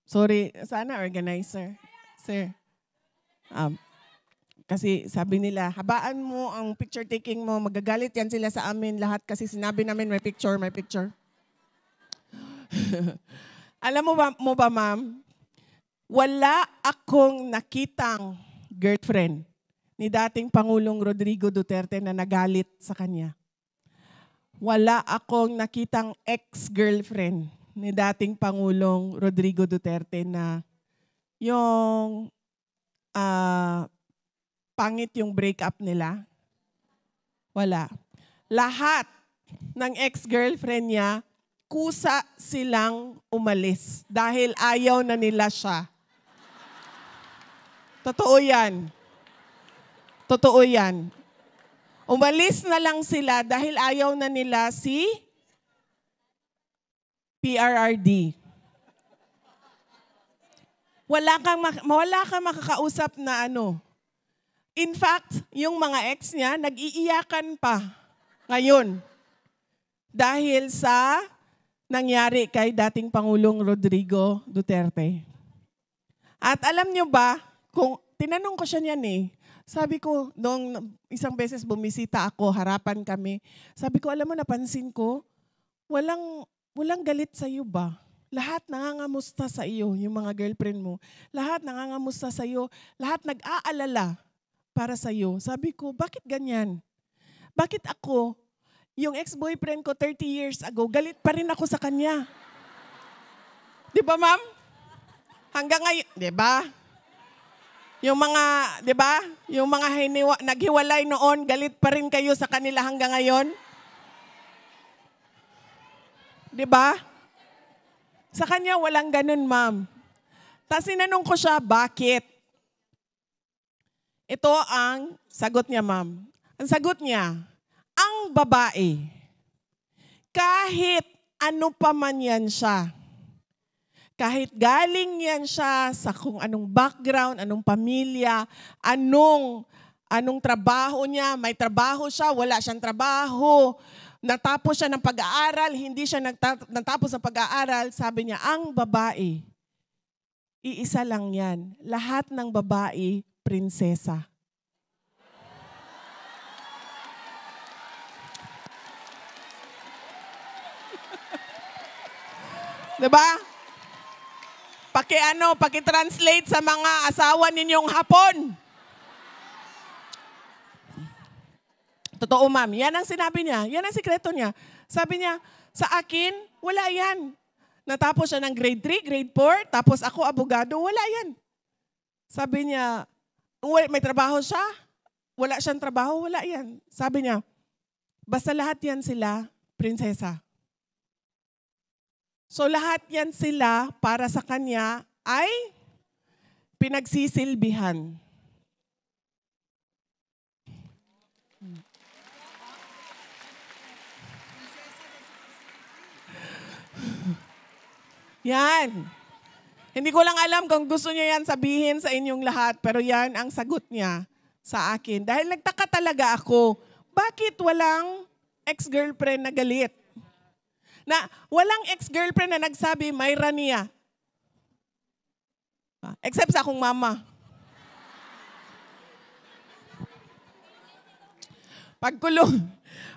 Sorry, sana organizer. Sir. Kasi sabi nila, habaan mo ang picture taking mo, magagalit yan sila sa amin lahat kasi sinabi namin may picture. Alam mo ba ma'am, wala akong nakitang girlfriend ni dating Pangulong Rodrigo Duterte na nagalit sa kanya. Wala akong nakitang ex-girlfriend ni dating Pangulong Rodrigo Duterte na yung pangit yung breakup nila. Wala. Lahat ng ex-girlfriend niya, kusa silang umalis dahil ayaw na nila siya. Totoo yan. Totoo yan. Umalis na lang sila dahil ayaw na nila si PRRD. Wala kang makakausap na ano. In fact, yung mga ex niya, nag-iiyakan pa ngayon. dahil sa nangyari kay dating Pangulong Rodrigo Duterte. At alam nyo ba, kung tinanong ko siya niyan sabi ko, nung isang beses bumisita ako, harapan kami, sabi ko, alam mo, napansin ko, walang galit sa iyo ba? Lahat nangangamusta sa iyo, yung mga girlfriend mo. Lahat nangangamusta sa iyo, lahat nag-aalala para sa iyo. Sabi ko, bakit ganyan? Bakit ako, yung ex-boyfriend ko 30 years ago, galit pa rin ako sa kanya? Di ba, ma'am? Hanggang ngayon, di ba? Yung mga, di ba? Yung mga naghiwalay noon, galit pa rin kayo sa kanila hanggang ngayon? Di ba? Sa kanya, walang ganun, ma'am. Tapos sinanong ko siya, bakit? Ito ang sagot niya, ma'am. Ang sagot niya, ang babae, kahit ano pa man yan siya, kahit galing yan siya sa kung anong background, anong pamilya, anong trabaho niya, may trabaho siya, wala siyang trabaho, natapos siya ng pag-aaral, hindi siya natapos ng pag-aaral, sabi niya, ang babae, iisa lang yan. Lahat ng babae, prinsesa. Diba? Paki-translate sa mga asawa ninyong Hapon. Totoo, ma'am. Yan ang sinabi niya. Yan ang sikreto niya. Sabi niya, sa akin, wala yan. Natapos siya ng grade 3, grade 4, tapos ako abogado, wala yan. Sabi niya, may trabaho siya, wala siyang trabaho, wala yan. Sabi niya, basta lahat yan sila, prinsesa. So lahat yan sila para sa kanya ay pinagsisilbihan. Yan. Hindi ko lang alam kung gusto niya yan sabihin sa inyong lahat, pero yan ang sagot niya sa akin. Dahil nagtaka talaga ako, bakit walang ex-girlfriend na galit? Na walang ex-girlfriend na nagsabi, Mayra niya. Except sa akong mama.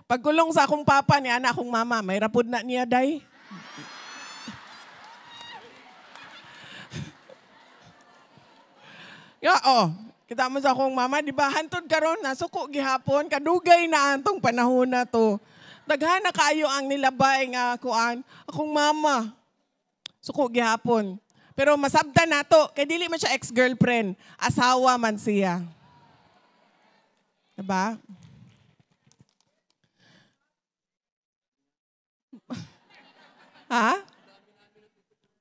Pagkulong sa akong papa ni anak akong mama, Mayra pud na niya, day. Kita mo sa akong mama, di ba, hantod karon na suko gihapon, kadugay na antong panahon na to. Daghana kayo ang nilabay nga kuan, akong mama. Suko gihapon. Pero masabtan nato, kay dili man siya ex-girlfriend, asawa man siya. Diba? Ha?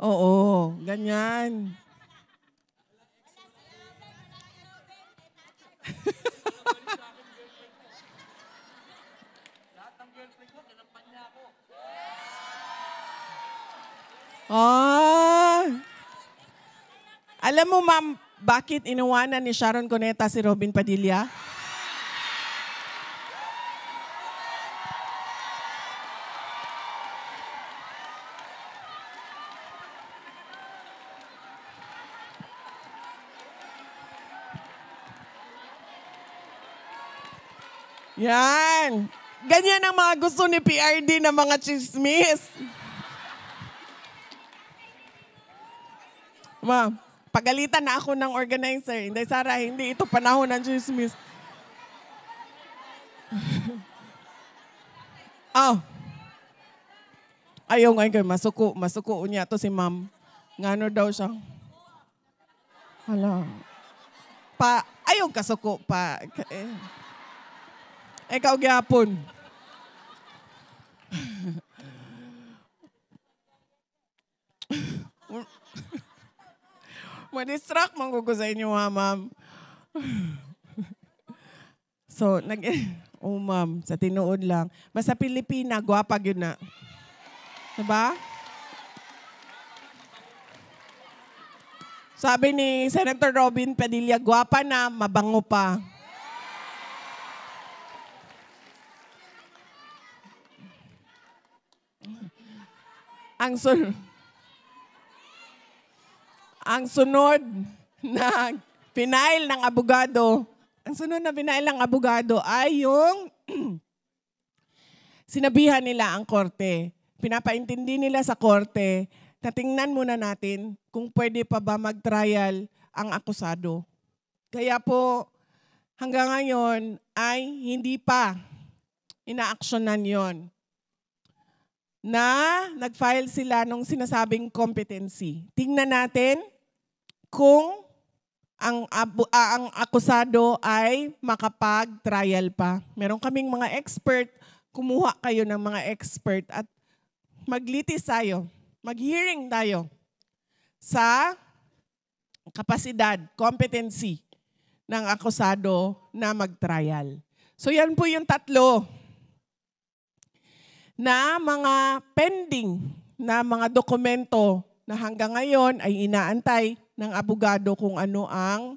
Oo, ganyan. Alam mo, ma'am, bakit inuwanan ni Sharon Cuneta si Robin Padilla? Yan. Ganyan ang mga gusto ni PRD na mga chismis. Ma'am, pagalitan na ako ng organizer. Hindi, Sarah, hindi ito panahon ng chismis. Ayaw ngayon, masuko niya to si ma'am. Ngano daw siya? Hala. Ayaw kasuko pa. Ikaw gyapon. Ma-distract man ko sa inyo, ha, ma'am. So, ma'am, sa tinuod lang. Basta Pilipina, gwapa yun na. Diba? Sabi ni Senator Robin Padilla, gwapa na, mabango pa. Ang sunod, ang sunod na pinail ng abogado, ay yung sinabihan nila ang korte. Pinapaintindi nila sa korte na tingnan muna natin kung pwede pa ba mag-trial ang akusado. Kaya po, hanggang ngayon ay hindi pa inaaksyonan yon na nag-file sila nung sinasabing competency. Tingnan natin kung ang akusado ay makapag-trial pa. Meron kaming mga expert, kumuha kayo ng mga expert at maglitis tayo, mag-hearing tayo sa kapasidad, competency ng akusado na mag-trial. So yan po yung tatlo na mga pending na mga dokumento na hanggang ngayon ay inaantay ng abogado kung ano ang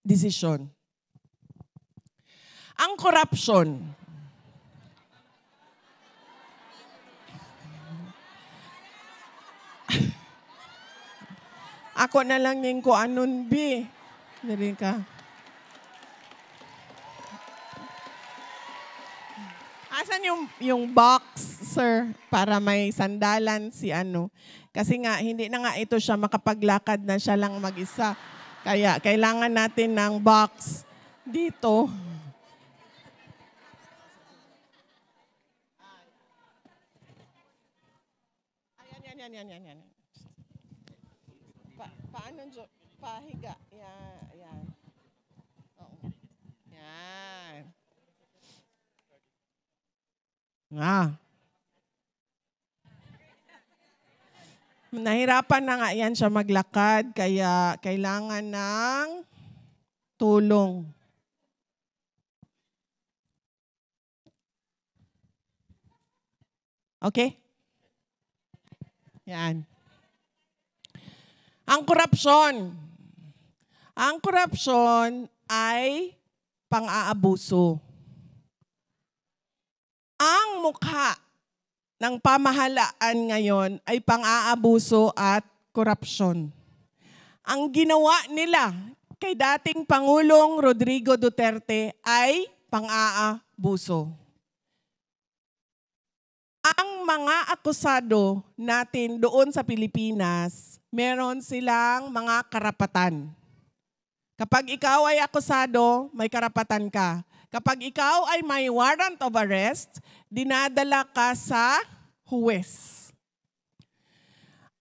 desisyon. Ang corruption. Ako na lang yung ko anon bi. Dali ka. Asan yung box, sir, para may sandalan si ano? Kasi nga, hindi na nga ito siya makapaglakad na siya lang mag-isa. Kaya kailangan natin ng box dito. Ayan. Paano, pahiga. Yan. Oo. Yan. Nahirapan na nga yan siya maglakad, kaya kailangan ng tulong. Okay? Yan. Ang korupsyon. Ang korupsyon ay pang-aabuso. Ang mukha ng pamahalaan ngayon ay pang-aabuso at korupsyon. Ang ginawa nila kay dating Pangulong Rodrigo Duterte ay pang-aabuso. Ang mga akusado natin doon sa Pilipinas, meron silang mga karapatan. Kapag ikaw ay akusado, may karapatan ka. Kapag ikaw ay may warrant of arrest, dinadala ka sa huwes.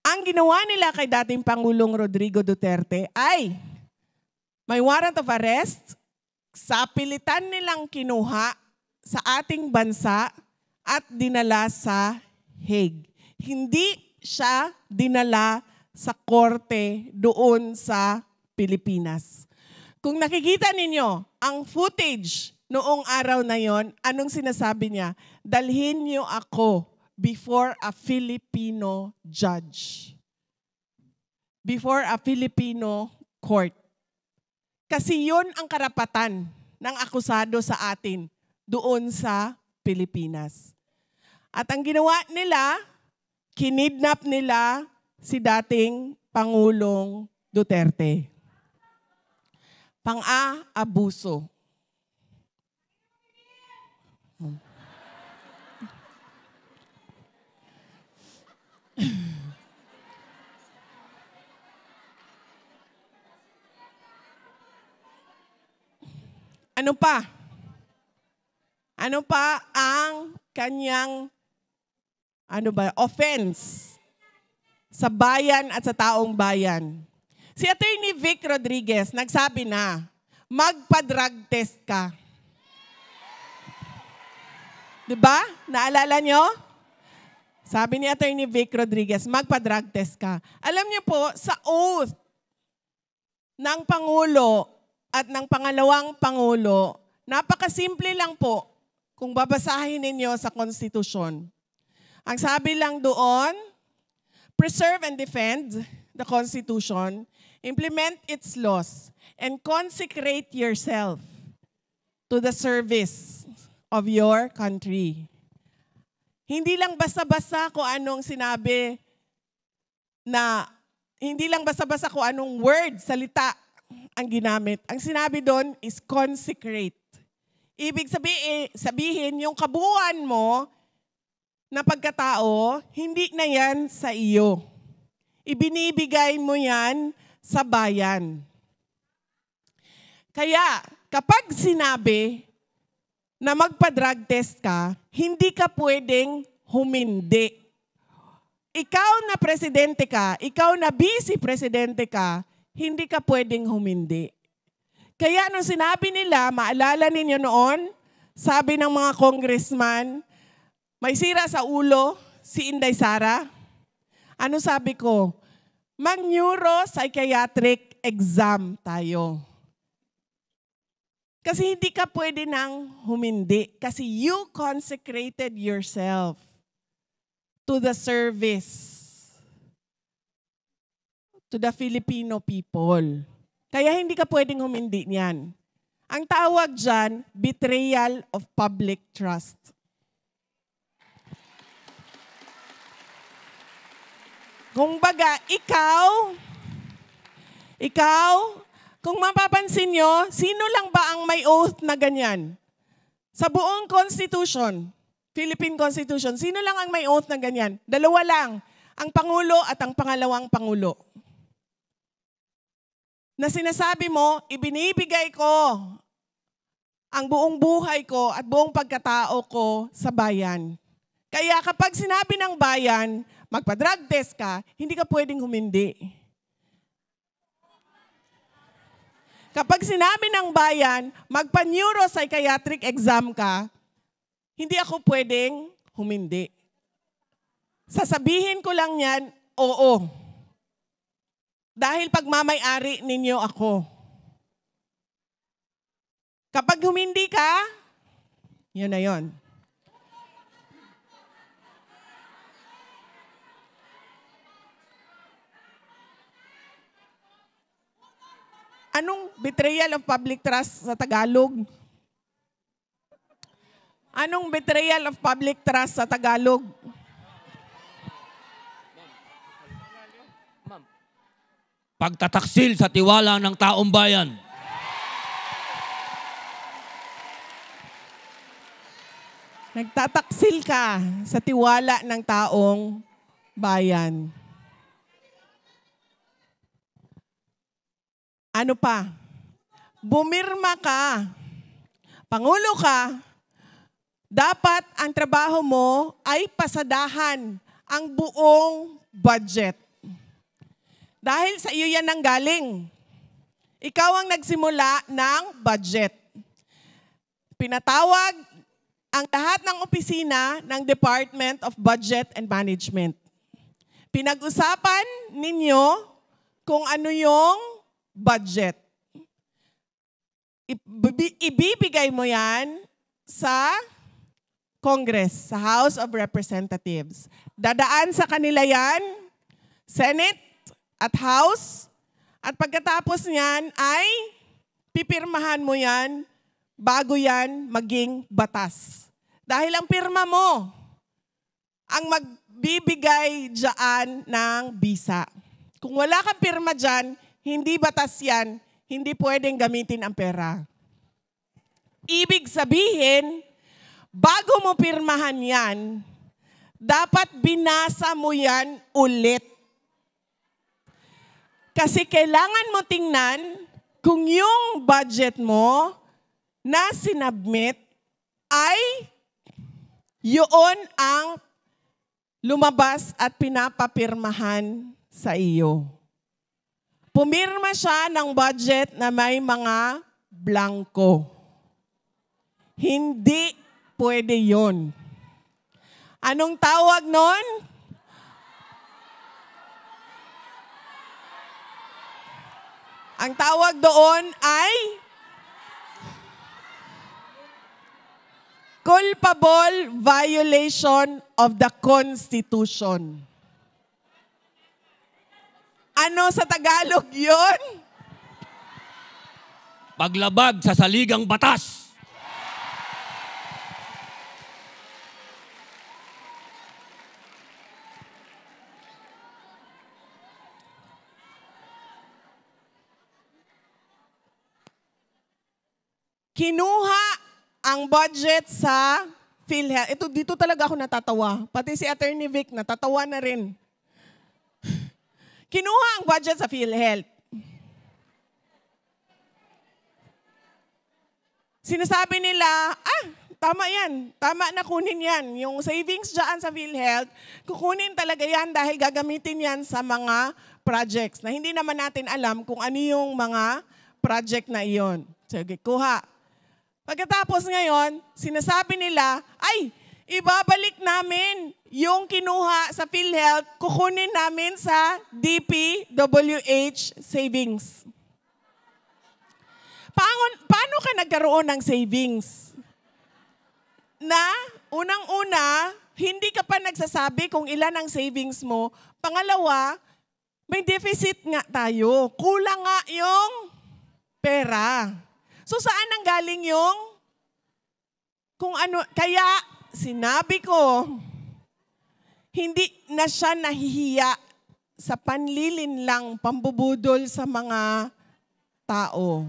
Ang ginawa nila kay dating Pangulong Rodrigo Duterte ay may warrant of arrest, sa pilitan nilang kinuha sa ating bansa at dinala sa Hague. Hindi siya dinala sa korte doon sa Pilipinas. Kung nakikita ninyo ang footage noong araw na yon, anong sinasabi niya? Dalhin niyo ako before a Filipino judge. Before a Filipino court. Kasi yun ang karapatan ng akusado sa atin doon sa Pilipinas. At ang ginawa nila, kinidnap nila si dating Pangulong Duterte. Pang-aabuso. Ano pa? Ano pa ang kanyang offense sa bayan at sa taong bayan? Si Attorney Vic Rodriguez nagsabi na, magpa-drug test ka. Diba? Naalala nyo? Sabi ni Attorney Vic Rodriguez, magpa-drug test ka. Alam niyo po, sa oath ng Pangulo at ng pangalawang Pangulo, napakasimple lang po kung babasahin ninyo sa Konstitusyon. Ang sabi lang doon, preserve and defend the Constitution, implement its laws, and consecrate yourself to the service of your country. Hindi lang basta-basta kung anong sinabi hindi lang basta-basta kung anong word, salita ang ginamit. Ang sinabi doon is consecrate. Ibig sabihin, yung kabuuan mo na pagkatao, hindi na yan sa iyo. Ibinibigay mo yan sa bayan. Kaya, kapag sinabi na magpa-drug test ka, hindi ka pwedeng humindi. Ikaw na presidente ka, ikaw na vice-presidente ka, hindi ka pwedeng humindi. Kaya nung sinabi nila, maalala ninyo noon, sabi ng mga congressman, may sira sa ulo si Inday Sara. Ano sabi ko? Mag-neuropsychiatric exam tayo. Kasi hindi ka pwede nang humindi. Kasi you consecrated yourself to the service to the Filipino people. Kaya hindi ka pwedeng humindi niyan. Ang tawag dyan, betrayal of public trust. Kung baga, ikaw, kung mapapansin nyo, sino lang ba ang may oath na ganyan? Sa buong Constitution, Philippine Constitution, sino lang ang may oath na ganyan? Dalawa lang, ang Pangulo at ang pangalawang Pangulo. Na sinasabi mo, ibinibigay ko ang buong buhay ko at buong pagkatao ko sa bayan. Kaya kapag sinabi ng bayan, magpa-drug test ka, hindi ka pwedeng humindi. Kapag sinabi ng bayan, magpa-neuropsychiatric exam ka, hindi ako pwedeng humindi. Sasabihin ko lang yan, oo. Dahil pagmamay-ari ninyo ako. Kapag humindi ka, yun na yun. Anong betrayal of public trust sa Tagalog? Anong betrayal of public trust sa Tagalog? Pagtataksil sa tiwala ng taong bayan. Nagtataksil ka sa tiwala ng taong bayan. Ano pa? Bumirma ka. Pangulo ka. Dapat ang trabaho mo ay pasadahan ang buong budget. Dahil sa iyo yan ang galing. Ikaw ang nagsimula ng budget. Pinatawag ang lahat ng opisina ng Department of Budget and Management. Pinag-usapan ninyo kung ano yung budget. Ibibigay mo yan sa Congress, sa House of Representatives. Dadaan sa kanila yan, Senate, at House, at pagkatapos niyan ay pipirmahan mo yan bago yan maging batas. Dahil ang pirma mo ang magbibigay dyan ng bisa. Kung wala kang pirma dyan, hindi batas yan, hindi pwedeng gamitin ang pera. Ibig sabihin, bago mo pirmahan yan, dapat binasa mo yan ulit. Kasi kailangan mo tingnan kung yung budget mo na sinubmit ay yun ang lumabas at pinapapirmahan sa iyo. Pumirma siya ng budget na may mga blanco. Hindi pwede yun. Anong tawag nun? Ang tawag doon ay culpable violation of the Constitution. Ano sa Tagalog yun? Paglabag sa saligang batas. kinuha ang budget sa PhilHealth. Dito talaga ako natatawa. Pati si Attorney Vic natatawa na rin. Kinuha ang budget sa PhilHealth. Sinasabi nila, tama yan. Tama na kunin yan. Yung savings dyan sa PhilHealth, kukunin talaga yan dahil gagamitin yan sa mga projects na hindi naman natin alam kung ano yung mga project na iyon. Sige, kuha. Pagkatapos ngayon, sinasabi nila, ibabalik namin yung kinuha sa PhilHealth, kukunin namin sa DPWH savings. Paano ka nagkaroon ng savings? Na unang-una, hindi ka pa nagsasabi kung ilan ang savings mo. Pangalawa, may deficit nga tayo. Kulang nga yung pera. So saan ang galing yung kung ano? Kaya sinabi ko, hindi na siya nahihiya sa panlilinlang pambubudol sa mga tao.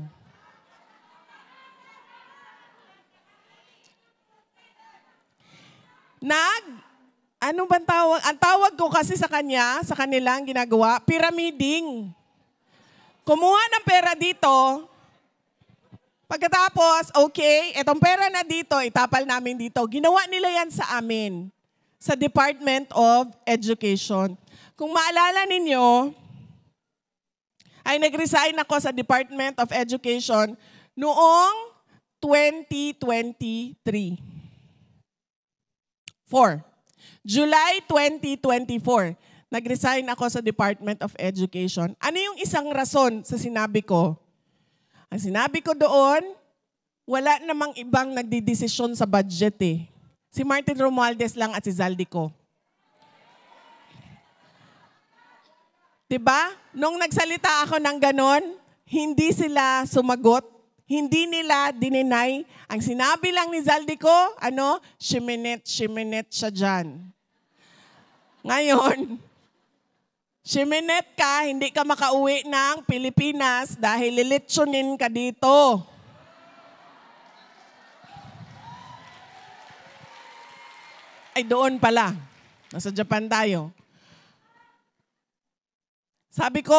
Ano bang tawag? Ang tawag ko kasi sa kanila ang ginagawa, pyramiding. Kumuha ng pera dito, pagkatapos, okay, etong pera na dito, itapal namin dito. Ginawa nila yan sa amin, sa Department of Education. Kung maalala ninyo, ay nag-resign ako sa Department of Education noong 2023. July 2024, nag-resign ako sa Department of Education. Ano yung isang rason sa sinabi ko? Ang sinabi ko doon, wala namang ibang nagdidesisyon sa budget eh. Si Martin Romualdez lang at si Zaldico. Diba? Nung nagsalita ako ng ganon, hindi sila sumagot. Hindi nila dininay. Ang sinabi lang ni Zaldico, shiminit siya dyan. Ngayon, shiminit ka, hindi ka makauwi ng Pilipinas dahil lilitsunin ka dito. Ay, doon pala. Nasa Japan tayo. Sabi ko,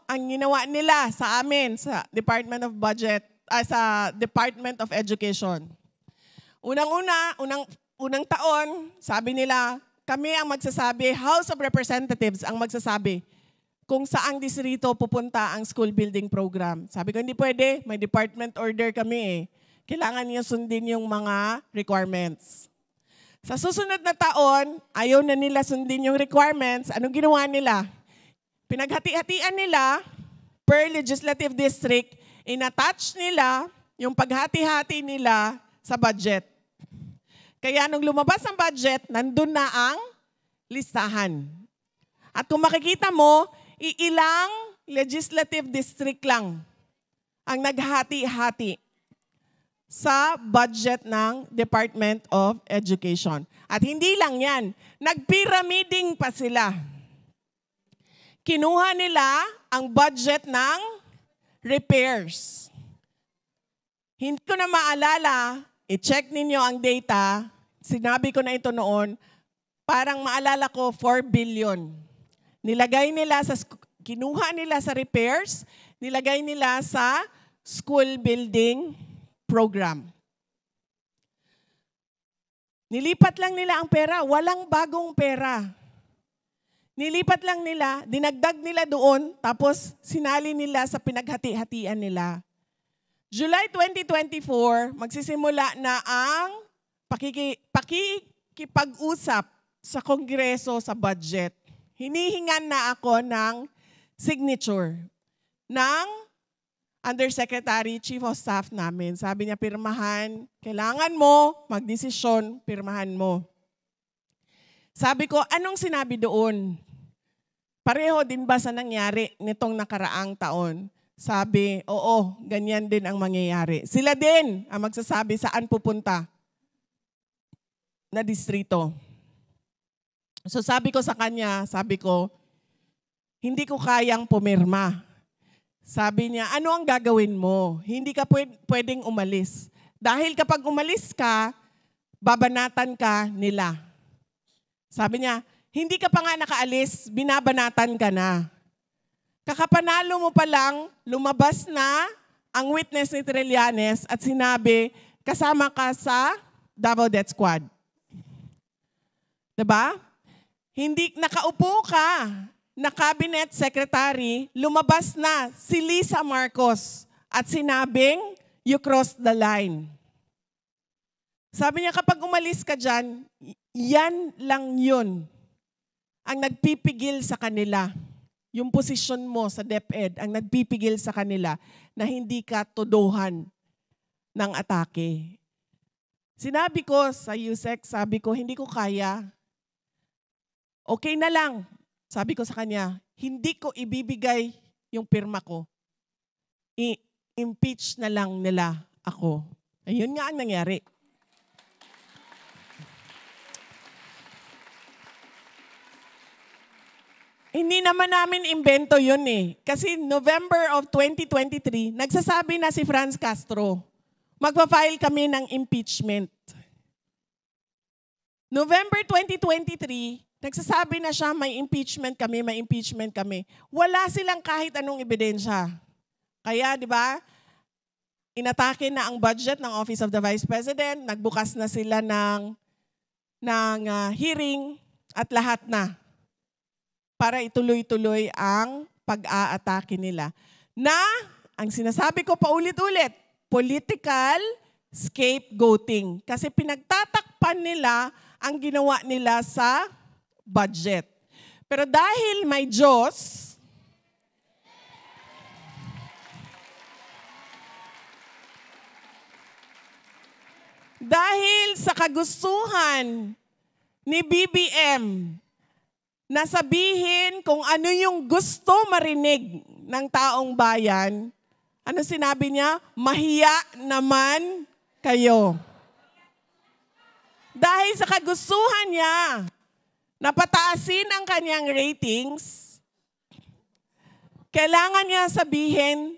ang ginawa nila sa amin, sa Department of Budget, sa Department of Education. Unang taon, sabi nila, kami ang magsasabi, House of Representatives ang magsasabi kung saang distrito pupunta ang school building program. Sabi ko, hindi pwede, may department order kami eh. Kailangan niyo sundin yung mga requirements. Sa susunod na taon, ayaw na nila sundin yung requirements. Anong ginawa nila? Pinaghati-hatian nila per legislative district, in-attach nila yung paghati-hati nila sa budget. Kaya nung lumabas ang budget, nandun na ang listahan. At kung makikita mo, iilang legislative district lang ang naghati-hati sa budget ng Department of Education. At hindi lang yan, nagpyramiding pa sila. Kinuha nila ang budget ng repairs. Hindi ko na maalala, i-check ninyo ang data, sinabi ko na ito noon, parang maalala ko 4 billion. Kinuha nila sa repairs, nilagay nila sa school building program. Nilipat lang nila ang pera, walang bagong pera. Nilipat lang nila, dinagdag nila doon, tapos sinali nila sa pinaghati-hatian nila. July 2024, magsisimula na ang pakikipag-usap sa Kongreso sa budget. Hinihingan na ako ng signature ng Undersecretary, Chief of Staff namin. Sabi niya, pirmahan, kailangan mo, magdesisyon, pirmahan mo. Sabi ko, anong sinabi doon? Pareho din ba sa nangyari nitong nakaraang taon? Sabi, oo, ganyan din ang mangyayari. Sila din ang magsasabi saan pupunta na distrito. So sabi ko sa kanya, hindi ko kayang pumirma. Sabi niya, ano ang gagawin mo? Hindi ka pwedeng umalis. Dahil kapag umalis ka, babanatan ka nila. Sabi niya, hindi ka pa nga nakaalis, binabanatan ka na. Kakapanalo mo pa lang, lumabas na ang witness ni Trillanes at sinabi, kasama ka sa Davao Death Squad. Diba? Hindi, nakaupo ka na cabinet secretary, lumabas na si Lisa Marcos at sinabing, you crossed the line. Sabi niya, kapag umalis ka dyan, yan lang yun ang nagpipigil sa kanila. Yung posisyon mo sa DepEd ang nagpipigil sa kanila na hindi ka tuduhan ng atake. Sinabi ko sa USEC, sabi ko, hindi ko kaya. Okay na lang. Sabi ko sa kanya, hindi ko ibibigay yung pirma ko. I-impeach na lang nila ako. Ayun nga ang nangyari. Hindi naman namin imbento yun eh. Kasi November of 2023, nagsasabi na si Franz Castro, magpa-file kami ng impeachment. November 2023, nagsasabi na siya, may impeachment kami, may impeachment kami. Wala silang kahit anong ebidensya. Kaya, di ba, inatake na ang budget ng Office of the Vice President, nagbukas na sila ng hearing at lahat na para ituloy-tuloy ang pag-aatake nila. Na, ang sinasabi ko paulit-ulit, political scapegoating. Kasi pinagtatakpan nila ang ginawa nila sa budget. Pero dahil may Diyos, dahil sa kagustuhan ni BBM na sabihin kung ano yung gusto marinig ng taong bayan, ano sinabi niya? Mahiya naman kayo. Dahil sa kagustuhan niya na pataasin ang kanyang ratings, kailangan niya sabihin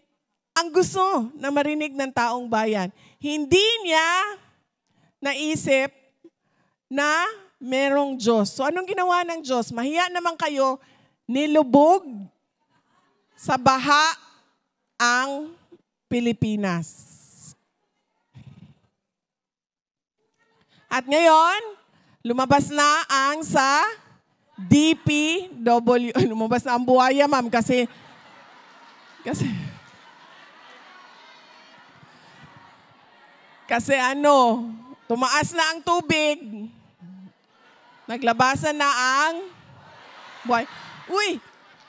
ang gusto na marinig ng taong bayan. Hindi niya naisip na merong Diyos. So anong ginawa ng Diyos? Mahiya naman kayo, nilubog sa baha ang Pilipinas. At ngayon, lumabas na ang sa DPW. Lumabas na ang buhaya, ma'am, kasi tumaas na ang tubig. Naglabasan na ang buhay. Uy,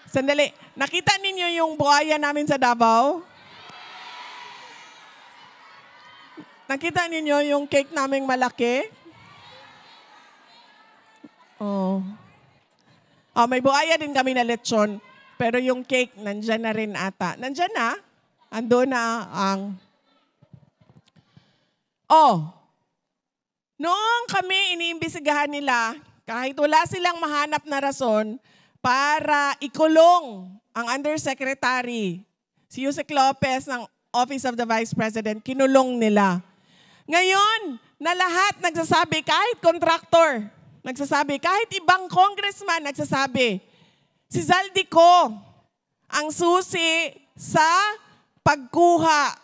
sandali. Nakita ninyo yung buhaya namin sa Davao? Nakita ninyo yung cake naming malaki? Oh. Oh, may buhaya din kami na lechon. Pero yung cake, nandyan na rin ata. Nandyan na. Ando na ang... Oh. Noong kami iniimbestigahan nila, kahit wala silang mahanap na rason para ikulong ang Undersecretary, si Yusek Lopez ng Office of the Vice President, kinulong nila. Ngayon, na lahat nagsasabi, kahit contractor, nagsasabi, kahit ibang congressman nagsasabi, si Zaldico ang susi sa pagkuha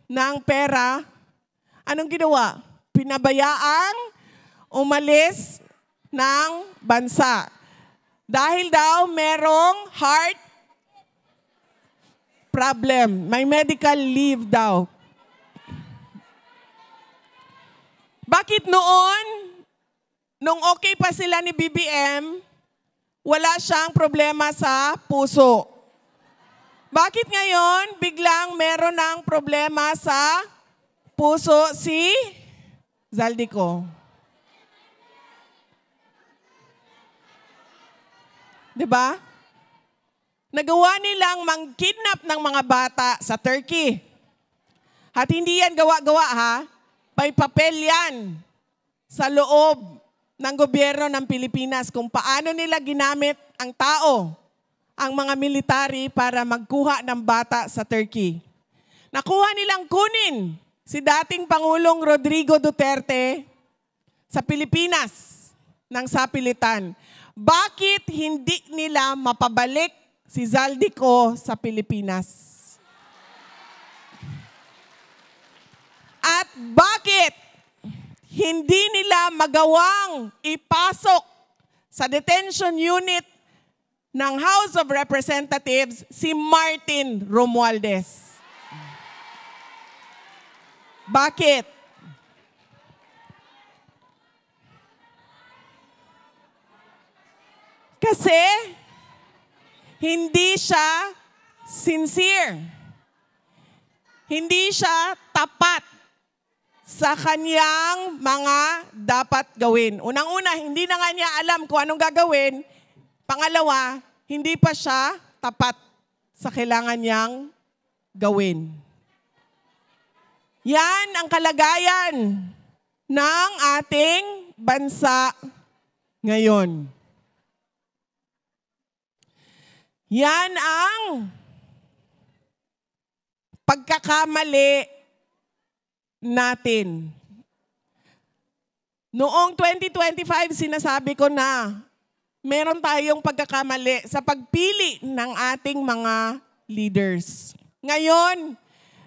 ng pera. Anong ginawa? Pinabayaang umalis ng bansa. Dahil daw merong heart problem. May medical leave daw. Bakit nung okay pa sila ni BBM, wala siyang problema sa puso? Bakit ngayon biglang meron ng problema sa puso si Zaldico? Diba? Nagawa nilang mang-kidnap ng mga bata sa Turkey. At hindi yan gawa-gawa ha. May papel yan sa loob ng gobyerno ng Pilipinas kung paano nila ginamit ang tao, ang mga military para magkuha ng bata sa Turkey. Nakuha nilang kunin si dating Pangulong Rodrigo Duterte sa Pilipinas ng sapilitan. Bakit hindi nila mapabalik si Zaldico sa Pilipinas? At bakit hindi nila magawang ipasok sa detention unit ng House of Representatives si Martin Romualdez? Bakit? Kasi hindi siya sincere. Hindi siya tapat sa kanyang mga dapat gawin. Unang-una, hindi na nga niya alam kung anong gagawin. Pangalawa, hindi pa siya tapat sa kailangan niyang gawin. Yan ang kalagayan ng ating bansa ngayon. Yan ang pagkakamali natin. Noong 2025, sinasabi ko na meron tayong pagkakamali sa pagpili ng ating mga leaders. Ngayon,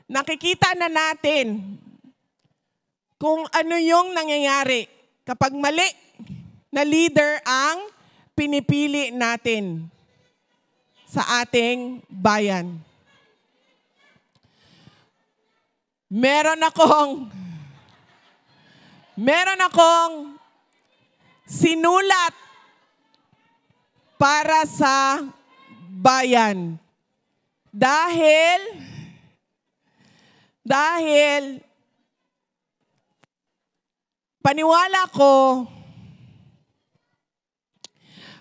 nakikita na natin kung ano yung nangyayari kapag mali na leader ang pinipili natin sa ating bayan. Meron akong sinulat para sa bayan. Dahil paniwala ko,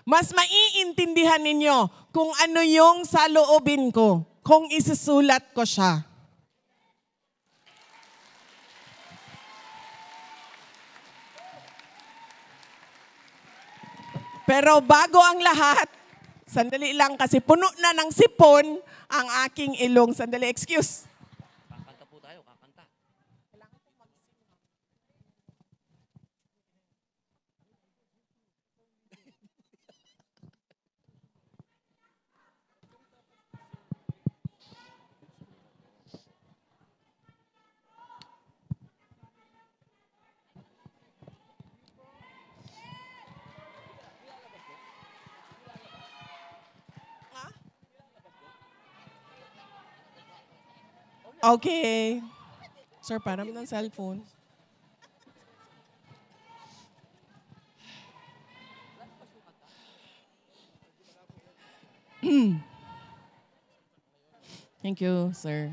mas maiintindihan ninyo kung ano yung saloobin ko, kung isusulat ko siya. Pero bago ang lahat, sandali lang kasi puno na ng sipon ang aking ilong. Sandali, excuse. Kakanta po tayo, kakanta. Okay. Sir, param ng cellphone. Thank you, sir.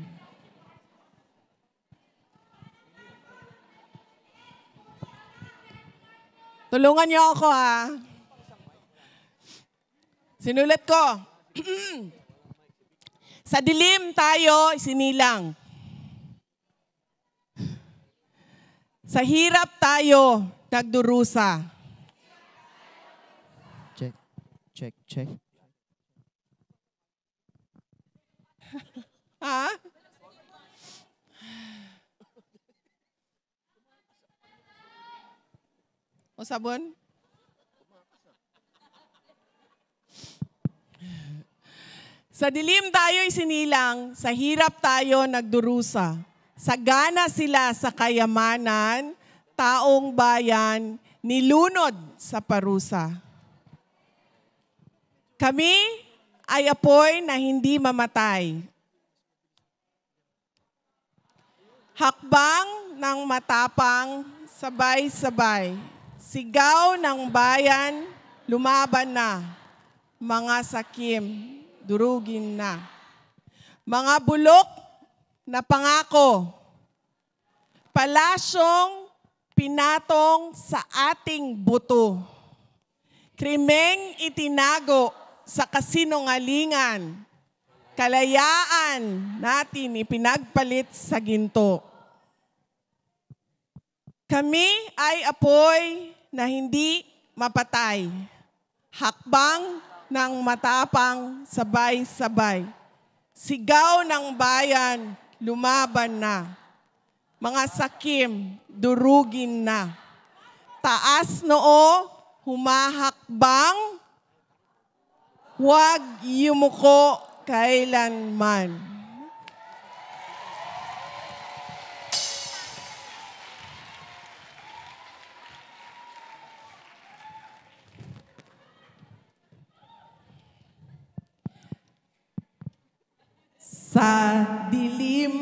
Tulungan niyo ako, ha? Sinulat ko. Sa dilim tayo isinilang. Sa hirap tayo nagdurusa. Check. Ha? O sabon? Sa dilim tayo isinilang, sa hirap tayo nagdurusa. Sagana sila sa kayamanan, taong bayan, nilunod sa parusa. Kami ay apoy na hindi mamatay. Hakbang ng matapang, sabay-sabay. Sigaw ng bayan, lumaban na. Mga sakim, durugin na. Mga bulok na pangako, palasyong pinatong sa ating buto. Krimeng itinago sa kasinungalingan. Kalayaan natin ipinagpalit sa ginto. Kami ay apoy na hindi mapatay. Hakbang ng matapang, sabay-sabay. Sigaw ng bayan, lumaban na. mga sakim, durugin na. Taas noo, humahakbang, huwag yumuko kailanman. Sa dilim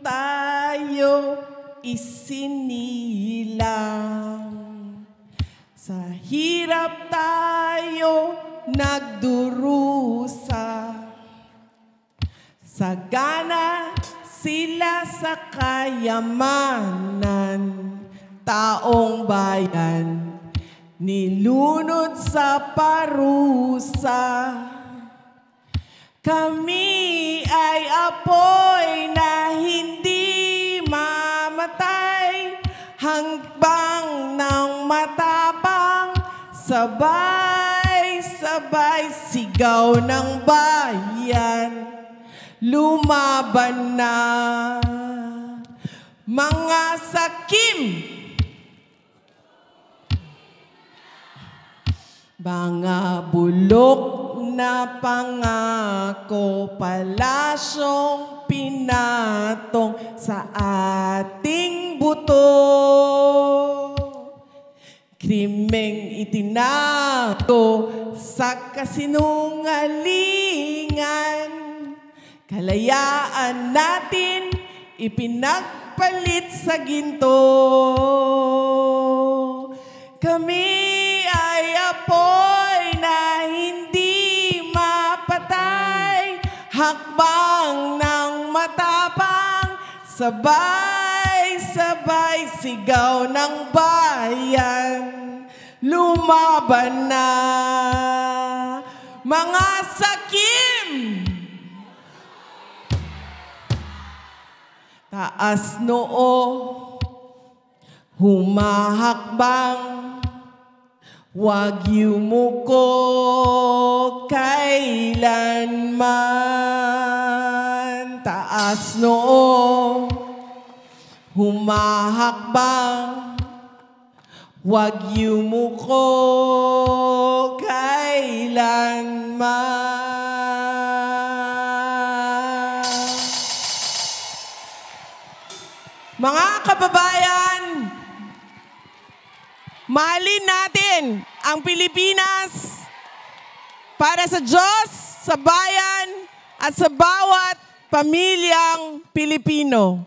tayo isinilang, sa hirap tayo nagdurusa, sagana sila sa kayamanan, taong bayan nilunod sa parusa. Kami ay apoy na hindi mamatay, hanggang ng matapang, sabay-sabay sigaw ng bayan, lumaban na. Mga sakim, mga bulok na pangako, palasyong pinatong sa ating buto. Krimeng itinago sa kasinungalingan, kalayaan natin ipinagpalit sa ginto. Kami ay apoy na hindi mapatay, hakbang ng matapang, sabay-sabay sigaw ng bayan, lumaban na. Mga sakim, taas noo, humahakbang, huwag yumuko kailanman. Taas noo, humahakbang, huwag yumuko kailanman. Mga kababayan, mahalin natin ang Pilipinas para sa Diyos, sa bayan, at sa bawat pamilyang Pilipino.